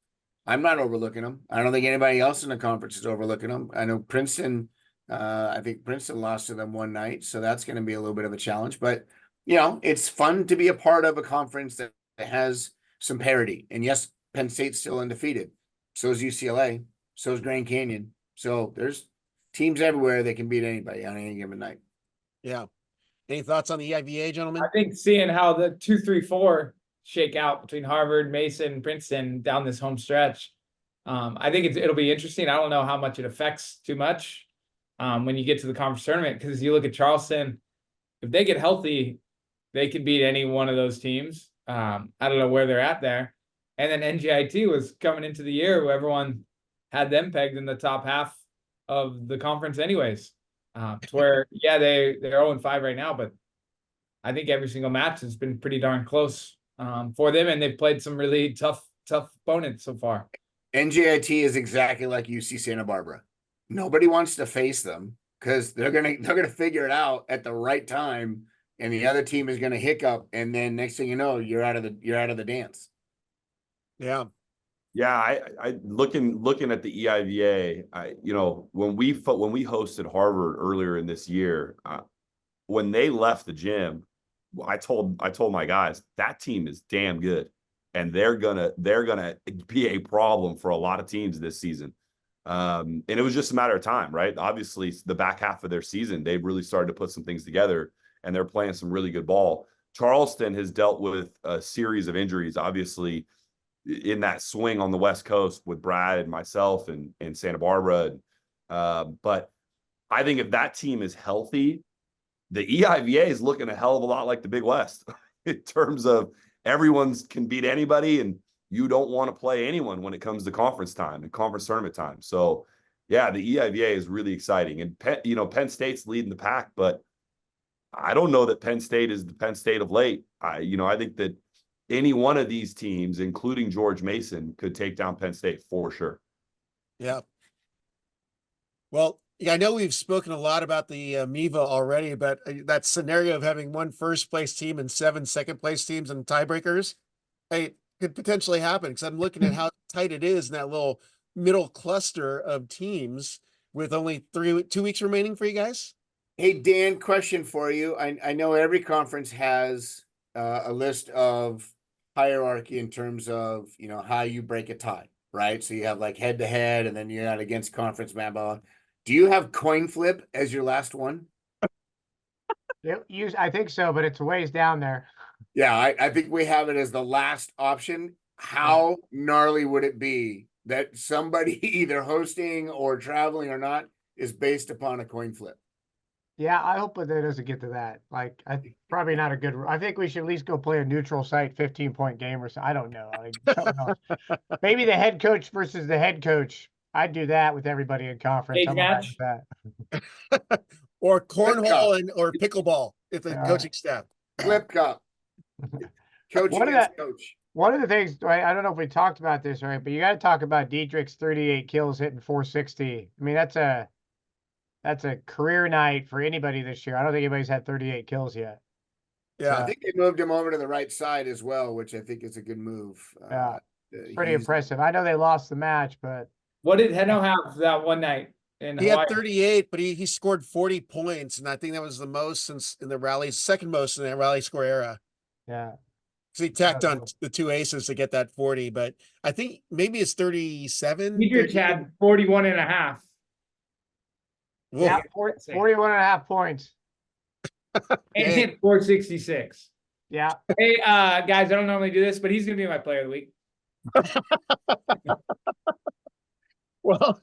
Speaker 5: not overlooking them. I don't think anybody else in the conference is overlooking them. I know Princeton. I think Princeton lost to them one night, so that's going to be a little bit of a challenge. But it's fun to be a part of a conference that has some parity. And yes, Penn State's still undefeated. So is UCLA. So is Grand Canyon. So there's teams everywhere that can beat anybody on any given night.
Speaker 2: Yeah. Any thoughts on the EIVA, gentlemen?
Speaker 3: I think seeing how the 2, 3, 4 shake out between Harvard, Mason, Princeton down this home stretch, I think it'll be interesting. I don't know how much it affects too much when you get to the conference tournament, because you look at Charleston, if they get healthy, they could beat any one of those teams. I don't know where they're at there. And then NJIT was coming into the year where everyone had them pegged in the top half of the conference anyways. It's where, yeah, they're 0-5 right now, but I think every single match has been pretty darn close for them, and they've played some really tough opponents so far.
Speaker 5: NJIT is exactly like UC Santa Barbara. Nobody wants to face them because they're gonna figure it out at the right time, and the other team is gonna hiccup, and then next thing you know, you're out of the dance.
Speaker 2: Yeah.
Speaker 6: Yeah, I looking at the EIVA, when we hosted Harvard earlier in this year, when they left the gym, I told my guys that team is damn good. and they're gonna be a problem for a lot of teams this season. And it was just a matter of time, right? Obviously, the back half of their season, they've really started to put some things together, and they're playing some really good ball. Charleston has dealt with a series of injuries, obviously, in that swing on the West Coast with Brad and myself and Santa Barbara. But I think if that team is healthy, the EIVA is looking a hell of a lot like the Big West in terms of everyone's can beat anybody, and you don't want to play anyone when it comes to conference time and conference tournament time. So, yeah, the EIVA is really exciting. And, Penn State's leading the pack, but I don't know that Penn State is the Penn State of late. I think that any one of these teams, including George Mason, could take down Penn State for sure.
Speaker 2: Yeah. Well, yeah, I know we've spoken a lot about the MIVA already, but that scenario of having one first place team and 7 second place teams and tiebreakers, it could potentially happen because I'm looking at how tight it is in that little middle cluster of teams with only 2 weeks remaining for you guys.
Speaker 5: Hey, Dan, question for you. I know every conference has a list of hierarchy in terms of, how you break a tie, right? So you have like head to head, and then you got against conference, blah, blah. Do you have coin flip as your last one?
Speaker 4: I think so, but it's ways down there.
Speaker 5: Yeah, I think we have it as the last option. How gnarly would it be that somebody either hosting or traveling or not is based upon a coin flip?
Speaker 4: Yeah, I hope that it doesn't get to that. Like, probably not a good. I think we should at least go play a neutral site 15-point game or something. I don't know. Maybe the head coach versus the head coach. I'd do that with everybody in conference.
Speaker 3: Age
Speaker 4: I'm all right
Speaker 3: match?
Speaker 4: with that.
Speaker 2: Or cornhole or pickleball if the coaching staff.
Speaker 5: Flip cup. Coach against coach.
Speaker 4: One of the things, right, I don't know if we talked about this, right, but you got to talk about Dietrich's 38 kills hitting 460. I mean, that's a career night for anybody this year. I don't think anybody's had 38 kills yet.
Speaker 2: Yeah.
Speaker 5: I think they moved him over to the right side as well, which I think is a good move.
Speaker 4: Yeah. Pretty impressive. I know they lost the match, but
Speaker 3: What did Heno have that one night in
Speaker 2: He
Speaker 3: Hawaii?
Speaker 2: had 38, but he scored 40 points, and I think that was the most since in the rally, second most in that rally score era.
Speaker 4: yeah.
Speaker 2: So he tacked on the 2 aces to get that 40, but I think maybe it's 37.
Speaker 3: Dietrich had 41 and a half.
Speaker 2: Whoa.
Speaker 4: Yeah, 41 and a half points.
Speaker 3: And hit 466.
Speaker 4: Yeah.
Speaker 3: Hey, guys, I don't normally do this, but he's going to be my player of the week.
Speaker 2: Well,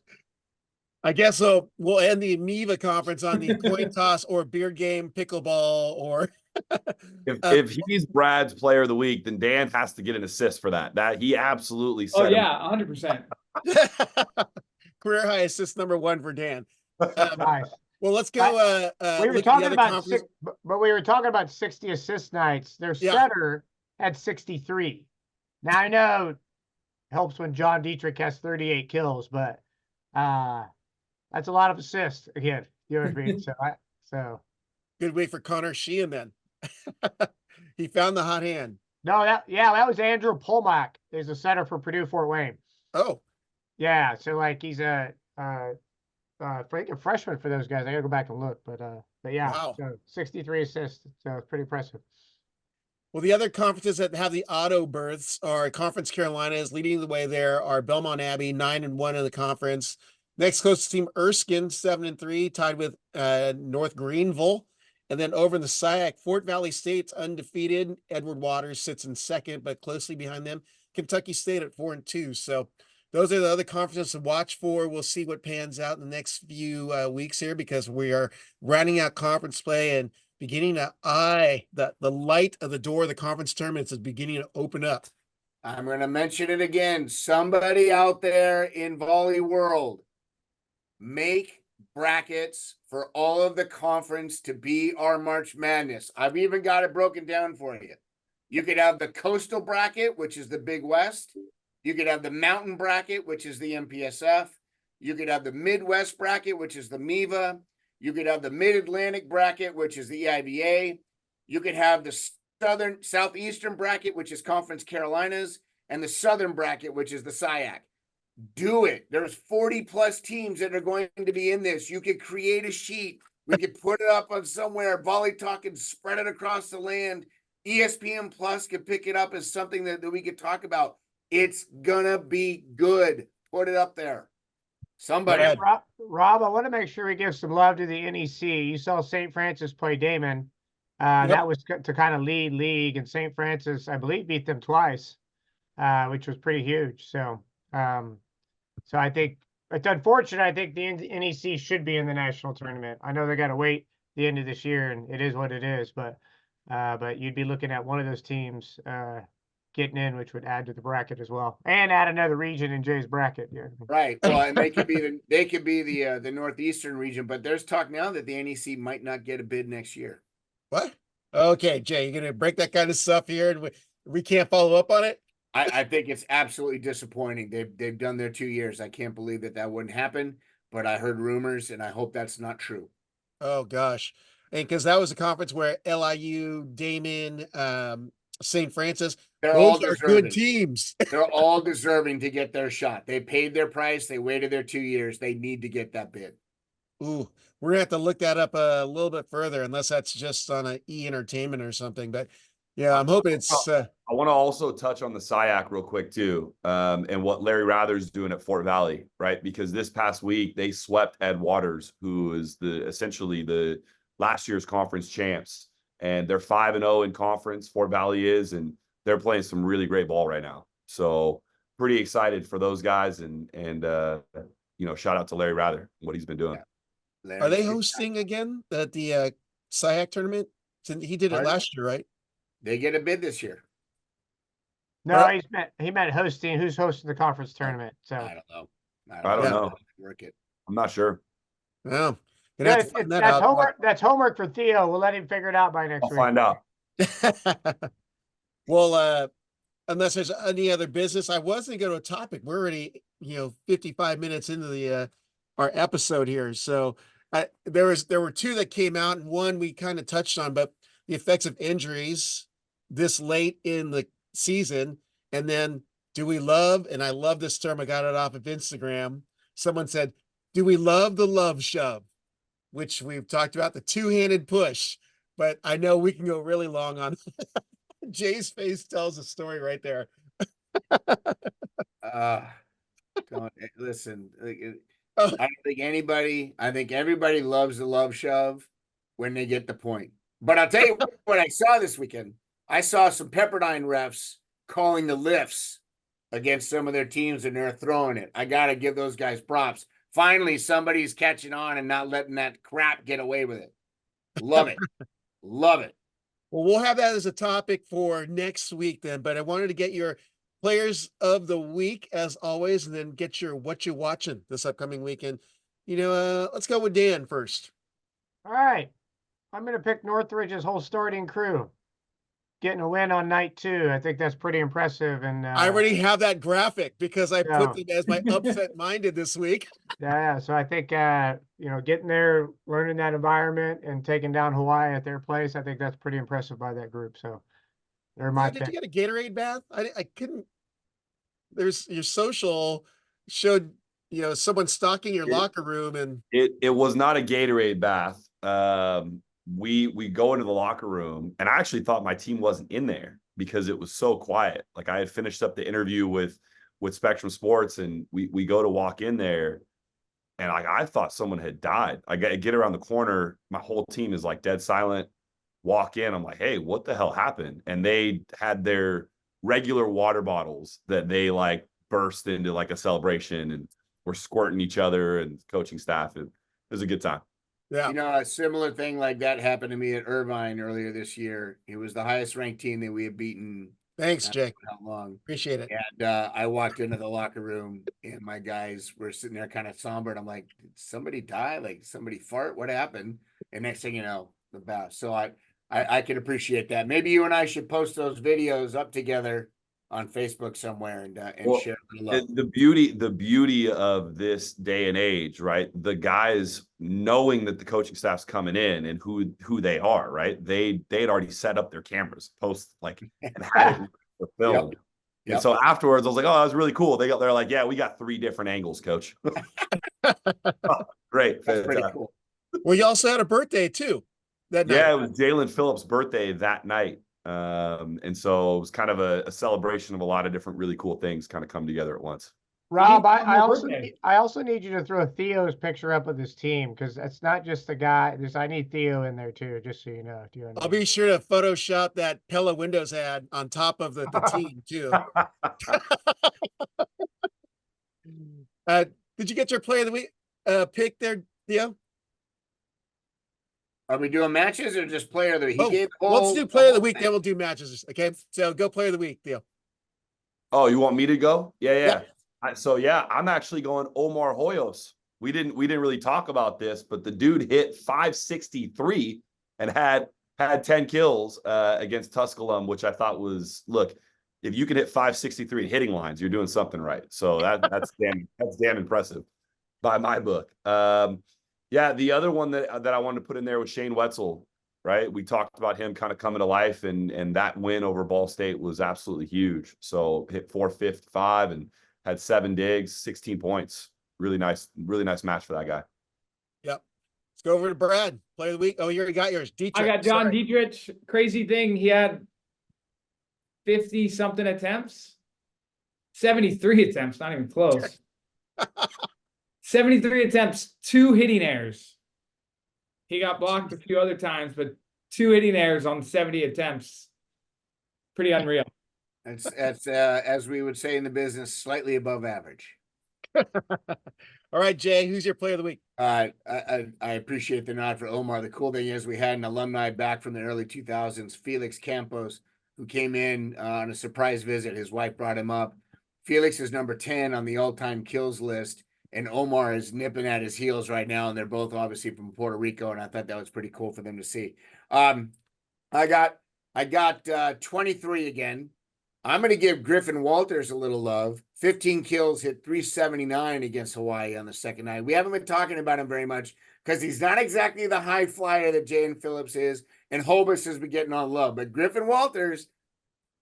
Speaker 2: I guess so. We'll end the MIVA conference on the coin toss or beer game, pickleball, or
Speaker 6: If he's Brad's player of the week, then Dan has to get an assist for that. That he absolutely said.
Speaker 3: Oh yeah, 100%.
Speaker 2: career high assist number 1 for Dan.
Speaker 4: Nice.
Speaker 2: Well, let's go.
Speaker 4: We were talking about but we were talking about 60 assist nights. Their setter had 63. Now I know it helps when John Dietrich has 38 kills, but that's a lot of assists again. You know what I mean? So
Speaker 2: good week for Connor Sheehan then. He found the hot hand.
Speaker 4: No, that was Andrew Polmack. He's a center for Purdue Fort Wayne.
Speaker 2: Oh,
Speaker 4: yeah. So like he's a freshman for those guys. I gotta go back and look, but yeah.
Speaker 2: Wow.
Speaker 4: So 63 assists. So it's pretty impressive.
Speaker 2: Well, the other conferences that have the auto berths are Conference Carolinas. Leading the way there are Belmont Abbey, 9-1 in the conference. Next closest team, Erskine, 7-3, tied with North Greenville. And then over in the SIAC, Fort Valley State's undefeated. Edward Waters sits in second, but closely behind them, Kentucky State at 4-2. So those are the other conferences to watch for. We'll see what pans out in the next few weeks here, because we are rounding out conference play and beginning to eye the light of the door of the conference tournaments is beginning to open up.
Speaker 5: I'm going to mention it again. Somebody out there in volley world, make brackets for all of the conference to be our March Madness. I've even got it broken down for you. You could have the coastal bracket, which is the Big West. You could have the mountain bracket, which is the MPSF. You could have the Midwest bracket, which is the MIVA. You could have the Mid-Atlantic bracket, which is the EIVA. You could have the Southeastern bracket, which is Conference Carolinas, and the Southern bracket, which is the SIAC. Do it. There's 40 plus teams that are going to be in this. You could create a sheet. We could put it up on somewhere, Volley Talk, and spread it across the land. ESPN Plus could pick it up as something that we could talk about. It's gonna be good. Put it up there. Somebody.
Speaker 4: Rob, I want to make sure we give some love to the NEC. You saw St. Francis play Damon. That was to kind of lead league, and St. Francis, I believe, beat them twice, which was pretty huge. So, so I think it's unfortunate. I think the NEC should be in the national tournament. I know they got to wait the end of this year, and it is what it is. But you'd be looking at one of those teams getting in, which would add to the bracket as well, and add another region in Jay's bracket. Yeah.
Speaker 5: Right. Well, and they could be the northeastern region, but there's talk now that the NEC might not get a bid next year.
Speaker 2: What? Okay, Jay, you're gonna break that kind of stuff here, and we can't follow up on it.
Speaker 5: I think it's absolutely disappointing. They've done their 2 years. I can't believe that wouldn't happen, but I heard rumors, and I hope that's not true.
Speaker 2: Oh gosh, and because that was a conference where LIU, Damon, St. Francis, those are good teams.
Speaker 5: They're all deserving to get their shot. They paid their price. They waited their 2 years. They need to get that bid.
Speaker 2: Ooh, we're gonna have to look that up a little bit further, unless that's just on a E-Entertainment or something. But yeah, I'm hoping it's.
Speaker 6: I want to also touch on the SIAC real quick too, and what Larry Rather's doing at Fort Valley, right? Because this past week they swept Ed Waters, who is essentially the last year's conference champs, and they're 5-0 in conference. Fort Valley is, and they're playing some really great ball right now. So pretty excited for those guys, and shout out to Larry Rather, what he's been doing.
Speaker 5: Yeah.
Speaker 2: Are they hosting again at the SIAC tournament? He did it last year, right?
Speaker 5: They get a bid this year.
Speaker 4: No, he meant hosting. Who's hosting the conference tournament? So
Speaker 5: I don't know.
Speaker 6: I don't know.
Speaker 5: Work it.
Speaker 6: I'm not sure.
Speaker 2: Well,
Speaker 4: that's homework. That's homework for Theo. We'll let him figure it out by next week.
Speaker 6: I'll find out.
Speaker 2: Well, unless there's any other business, I was going to go to a topic. We're already, 55 minutes into the our episode here. So there were two that came out, and one we kind of touched on, but the effects of injuries this late in the season. And then, do we love, and I love this term, I got it off of Instagram. Someone said, do we love the love shove? Which we've talked about, the two-handed push, but I know we can go really long on. Jay's face tells a story right there.
Speaker 5: Listen, I don't think I think everybody loves the love shove when they get the point. But I'll tell you what I saw this weekend. I saw some Pepperdine refs calling the lifts against some of their teams, and they're throwing it. I got to give those guys props. Finally, somebody's catching on and not letting that crap get away with it. Love it. Love it.
Speaker 2: Well, we'll have that as a topic for next week then, but I wanted to get your players of the week as always, and then get your what you're watching this upcoming weekend. Let's go with Dan first.
Speaker 4: All right. I'm going to pick Northridge's whole starting crew. Getting a win on night 2. I think that's pretty impressive. And
Speaker 2: I already have that graphic because I put them as my upset minded this week.
Speaker 4: Yeah. So I think, getting there, learning that environment and taking down Hawaii at their place, I think that's pretty impressive by that group. So they're my pick.
Speaker 2: Did you get a Gatorade bath? I couldn't. There's your social showed, someone stalking your locker room, and
Speaker 6: it was not a Gatorade bath. We go into the locker room, and I actually thought my team wasn't in there because it was so quiet. Like, I had finished up the interview with Spectrum Sports, and we go to walk in there, and I thought someone had died. I get around the corner, my whole team is like dead silent. Walk in, I'm like, hey, what the hell happened? And they had their regular water bottles that they like burst into like a celebration, and were squirting each other and coaching staff. It was a good time.
Speaker 2: Yeah.
Speaker 5: A similar thing like that happened to me at Irvine earlier this year. It was the highest ranked team that we had beaten.
Speaker 2: Thanks, Jake.
Speaker 5: How long?
Speaker 2: Appreciate it.
Speaker 5: And I walked into the locker room, and my guys were sitting there kind of somber. And I'm like, did somebody die? Like, somebody fart? What happened? And next thing you know, the bath. So I can appreciate that. Maybe you and I should post those videos up together on Facebook somewhere and share
Speaker 6: the beauty of this day and age, right? The guys knowing that the coaching staff's coming in and who they are, right? They'd already set up their cameras, and had it for film. Yep. And so afterwards, I was like, oh, that was really cool. They're like, yeah, we got 3 different angles, coach. Great.
Speaker 5: That's pretty cool.
Speaker 2: Well, you also had a birthday too that night.
Speaker 6: Yeah, it was Jalen Phillips' birthday that night. And so it was kind of a celebration of a lot of different really cool things kind of come together at once.
Speaker 4: Rob,
Speaker 3: on
Speaker 4: I
Speaker 3: your
Speaker 4: also
Speaker 3: birthday.
Speaker 4: I also need you to throw Theo's picture up with his team, because it's not just the guy. I need Theo in there too, just so you know. Do you know what I
Speaker 2: I'll
Speaker 4: mean?
Speaker 2: be sure to Photoshop that Pella Windows ad on top of the team too. Did you get your play of the week pick there, Theo?
Speaker 5: Are we doing matches or just player of the week? He
Speaker 2: Oh,
Speaker 5: gave the
Speaker 2: let's
Speaker 5: whole,
Speaker 2: do player of the
Speaker 5: whole
Speaker 2: week,
Speaker 5: thing.
Speaker 2: then we'll do matches. Okay, so go player of the week, Theo.
Speaker 6: Oh, you want me to go? Yeah.
Speaker 2: Yep.
Speaker 6: So yeah, I'm actually going Omar Hoyos. We didn't really talk about this, but the dude hit 563 and had 10 kills against Tusculum, which I thought was, look, if you can hit 563 hitting lines, you're doing something right. So that's damn impressive by my book. Yeah, the other one that I wanted to put in there was Shane Wetzel, right? We talked about him kind of coming to life, and that win over Ball State was absolutely huge. So hit 455 and had 7 digs, 16 points. Really nice match for that guy.
Speaker 2: Yep. Let's go over to Brad. Player of the week. Oh, you already got yours. Dietrich.
Speaker 3: I got John
Speaker 2: Sorry.
Speaker 3: Dietrich. Crazy thing, he had 50 something attempts, 73 attempts, not even close. 73 attempts, 2 hitting errors. He got blocked a few other times, but 2 hitting errors on 70 attempts. Pretty unreal.
Speaker 5: It's as we would say in the business, slightly above average.
Speaker 2: All right, Jay, who's your player of the week?
Speaker 5: I appreciate the nod for Omar. The cool thing is we had an alumni back from the early 2000s, Felix Campos, who came in on a surprise visit. His wife brought him up. Felix is number 10 on the all-time kills list, and Omar is nipping at his heels right now, and they're both obviously from Puerto Rico, and I thought that was pretty cool for them to see. I got 23 again. I'm going to give Griffin Walters a little love. 15 kills, hit 379 against Hawaii on the second night. We haven't been talking about him very much because he's not exactly the high flyer that Jalen Phillips is, and Hobus has been getting on love. But Griffin Walters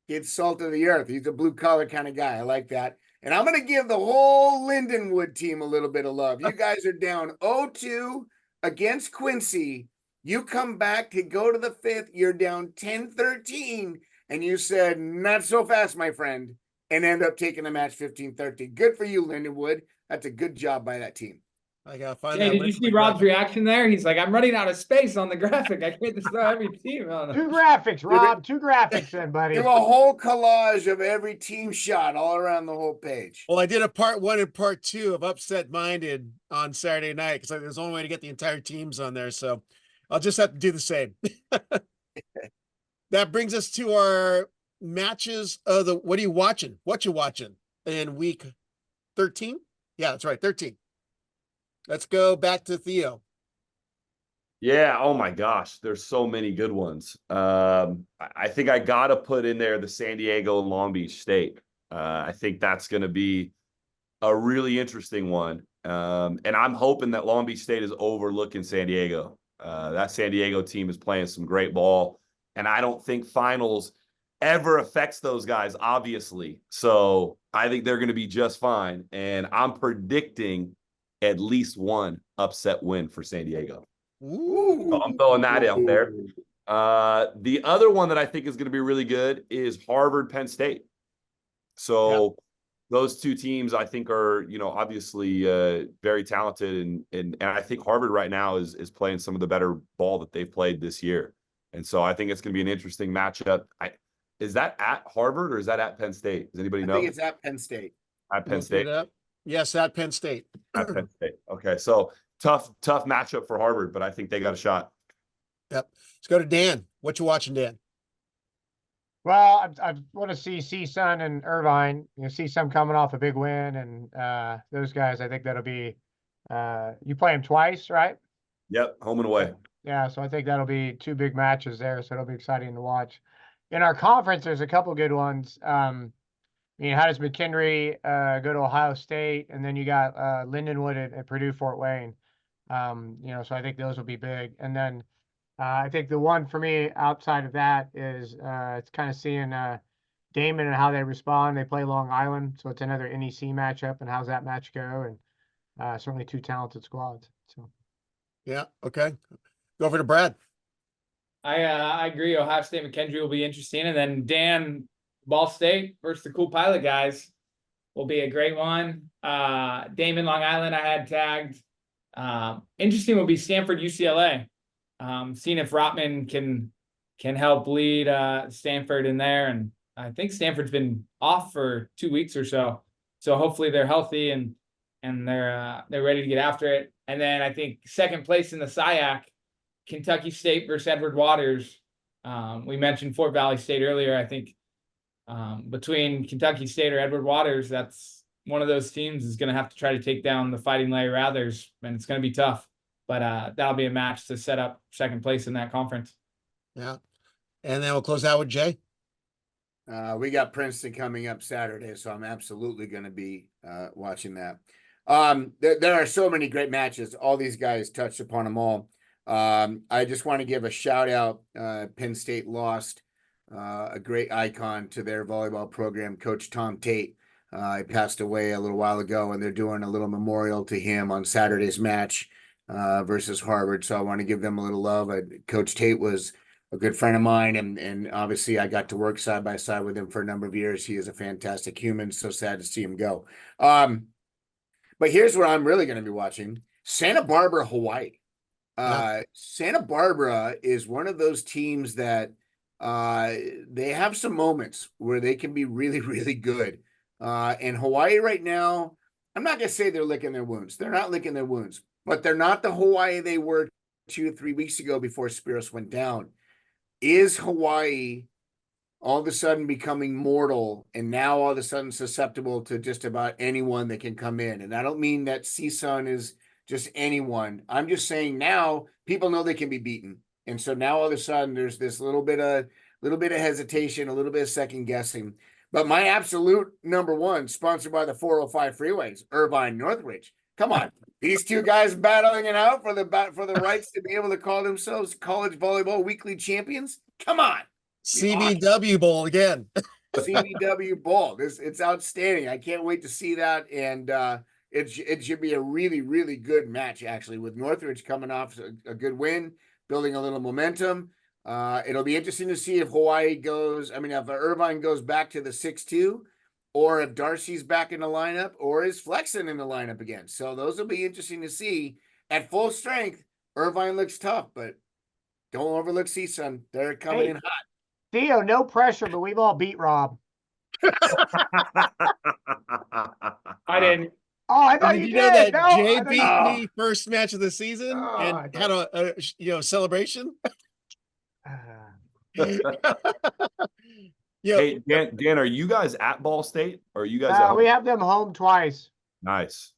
Speaker 5: gets salt of the earth. He's a blue-collar kind of guy. I like that. And I'm going to give the whole Lindenwood team a little bit of love. You guys are down 0-2 against Quincy. You come back to go to the fifth. You're down 10-13. And you said, not so fast, my friend, and end up taking the match 15-13. Good for you, Lindenwood. That's a good job by that team.
Speaker 2: I gotta find
Speaker 3: Hey,
Speaker 2: that.
Speaker 3: did you see Rob's reaction there? He's like, I'm running out of space on the graphic. I can't just throw every team on.
Speaker 4: 2 graphics, Rob. 2 graphics then, buddy.
Speaker 5: Do a whole collage of every team shot all around the whole page.
Speaker 2: Well, I did a part 1 and part 2 of Upset Minded on Saturday night because there's the only way to get the entire teams on there. So I'll just have to do the same. That brings us to our matches of the, what are you watching? What you watching in week 13? Yeah, that's right, 13. Let's go back to Theo.
Speaker 6: Yeah. Oh my gosh. There's so many good ones. I think I got to put in there the San Diego and Long Beach State. I think that's going to be a really interesting one. And I'm hoping that Long Beach State is overlooking San Diego. That San Diego team is playing some great ball. And I don't think finals ever affects those guys, obviously. So I think they're going to be just fine. And I'm predicting at least one upset win for San Diego.
Speaker 2: Ooh.
Speaker 6: So I'm throwing that out there. The other one that I think is going to be really good is Harvard, Penn State. So those two teams I think are, obviously very talented. And I think Harvard right now is playing some of the better ball that they've played this year. And so I think it's going to be an interesting matchup. Is that at Harvard or is that at Penn State? Does anybody know?
Speaker 5: I think it's at Penn State.
Speaker 6: At Penn State?
Speaker 2: Yes, at Penn State.
Speaker 6: At Penn State. Okay, so tough matchup for Harvard, but I think they got a shot.
Speaker 2: Yep. Let's go to Dan. What you watching, Dan?
Speaker 4: Well, I want to see CSUN and Irvine. CSUN coming off a big win, and those guys, I think that'll be. You play them twice, right?
Speaker 6: Yep, home and away.
Speaker 4: Yeah, so I think that'll be 2 big matches there, so it'll be exciting to watch. In our conference, there's a couple good ones. How does McKendree go to Ohio State, and then you got Lindenwood at Purdue Fort Wayne. So I think those will be big. And then I think the one for me outside of that is it's kind of seeing Damon and how they respond. They play Long Island, so it's another NEC matchup, and how's that match go? And certainly 2 talented squads. So
Speaker 2: yeah, okay. Go over to Brad.
Speaker 3: I agree. Ohio State McKendree will be interesting, and then Dan, Ball State versus the Cool Pilot guys will be a great one. Damon, Long Island, I had tagged. Interesting will be Stanford UCLA. Seeing if Rotman can help lead Stanford in there, and I think Stanford's been off for 2 weeks or so. So hopefully they're healthy and they're ready to get after it. And then I think second place in the SIAC, Kentucky State versus Edward Waters. We mentioned Fort Valley State earlier. I think between Kentucky State or Edward Waters, that's one of those teams is going to have to try to take down the Fighting Larry Rathers, and it's going to be tough. But that'll be a match to set up second place in that conference.
Speaker 2: Yeah. And then we'll close out with Jay.
Speaker 5: We got Princeton coming up Saturday, so I'm absolutely going to be watching that. There are so many great matches. All these guys touched upon them all. I just want to give a shout out. Penn State lost a great icon to their volleyball program, Coach Tom Tate. He passed away a little while ago, and they're doing a little memorial to him on Saturday's match versus Harvard. So I want to give them a little love. Coach Tate was a good friend of mine, and obviously I got to work side by side with him for a number of years. He is a fantastic human. So sad to see him go. But here's what I'm really going to be watching: Santa Barbara, Hawaii. Santa Barbara is one of those teams that they have some moments where they can be really, really good. And Hawaii right now, I'm not going to say they're licking their wounds. They're not licking their wounds, but they're not the Hawaii they were 2 or 3 weeks ago before Spiros went down. Is Hawaii all of a sudden becoming mortal and now all of a sudden susceptible to just about anyone that can come in? And I don't mean that CSUN is just anyone. I'm just saying now people know they can be beaten. And so now all of a sudden there's this little bit of hesitation, a little bit of second guessing. But my absolute number one, sponsored by the 405 freeways, Irvine Northridge. Come on. These two guys battling it out for the rights to be able to call themselves college volleyball weekly champions. Come on.
Speaker 2: CBW Bowl again.
Speaker 5: CBW Bowl. It's outstanding. I can't wait to see that. And it should be a really, really good match, actually, with Northridge coming off a good win, building a little momentum. It'll be interesting to see if if Irvine goes back to the 6-2, or if Darcy's back in the lineup, or is Flexen in the lineup again. So those will be interesting to see. At full strength, Irvine looks tough, but don't overlook CSUN. They're coming in hot.
Speaker 4: Theo, no pressure, but we've all beat Rob.
Speaker 3: I didn't.
Speaker 4: Oh, I thought
Speaker 2: Did
Speaker 4: you
Speaker 2: you know
Speaker 4: did.
Speaker 2: that Jay
Speaker 4: No,
Speaker 2: beat me first match of the season and
Speaker 4: I
Speaker 2: had a celebration?
Speaker 6: Hey, Dan, are you guys at Ball State, or are you guys at home?
Speaker 4: we have them home twice.
Speaker 6: Nice.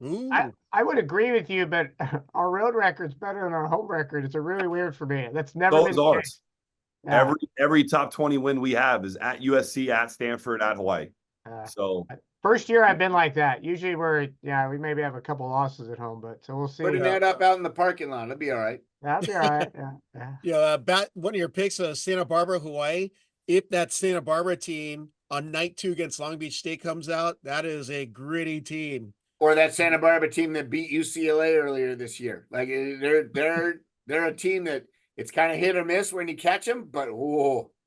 Speaker 2: Ooh.
Speaker 4: I would agree with you, but our road record's better than our home record. It's a really weird for me. That's never been
Speaker 6: Those ours.
Speaker 4: Yeah.
Speaker 6: Every top 20 win we have is at USC, at Stanford, at Hawaii. So
Speaker 4: first year I've been like that. Usually we maybe have a couple losses at home, but so we'll see.
Speaker 5: Putting that up out in the parking lot. It'll be all right.
Speaker 4: That'll be all right. Yeah.
Speaker 2: About one of your picks of Santa Barbara, Hawaii. If that Santa Barbara team on night 2 against Long Beach State comes out, that is a gritty team.
Speaker 5: Or that Santa Barbara team that beat UCLA earlier this year. Like they're a team that it's kind of hit or miss when you catch them, but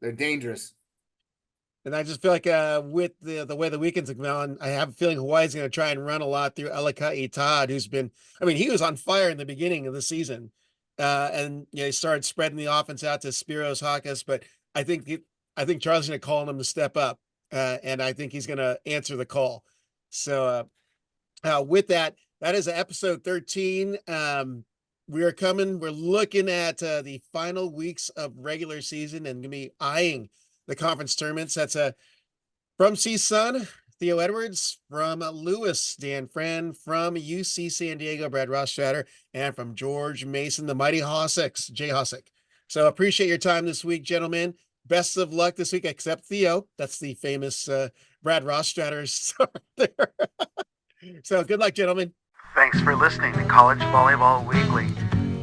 Speaker 5: they're dangerous.
Speaker 2: And I just feel like with the way the weekends have gone, I have a feeling Hawaii's going to try and run a lot through Elaka'i Todd, who's been, he was on fire in the beginning of the season. And he started spreading the offense out to Spiros Hakas, but I think Charlie's going to call on him to step up, and I think he's going to answer the call. So with that is episode 13. We're looking at the final weeks of regular season and going to be eyeing the conference tournaments. That's from CSUN, Theo Edwards, from Lewis, Dan Friend, from UC San Diego, Brad Rostratter, and from George Mason, the mighty Hossick, Jay Hossick. So appreciate your time this week, gentlemen. Best of luck this week, except Theo. That's the famous Brad Rostratter star there. So good luck, gentlemen.
Speaker 1: Thanks for listening to College Volleyball Weekly.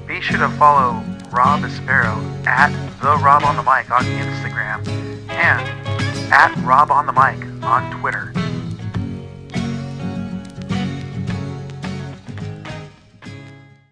Speaker 1: Be sure to follow Rob Aspero at the Rob on the Mic on Instagram and at Rob on the Mic on Twitter.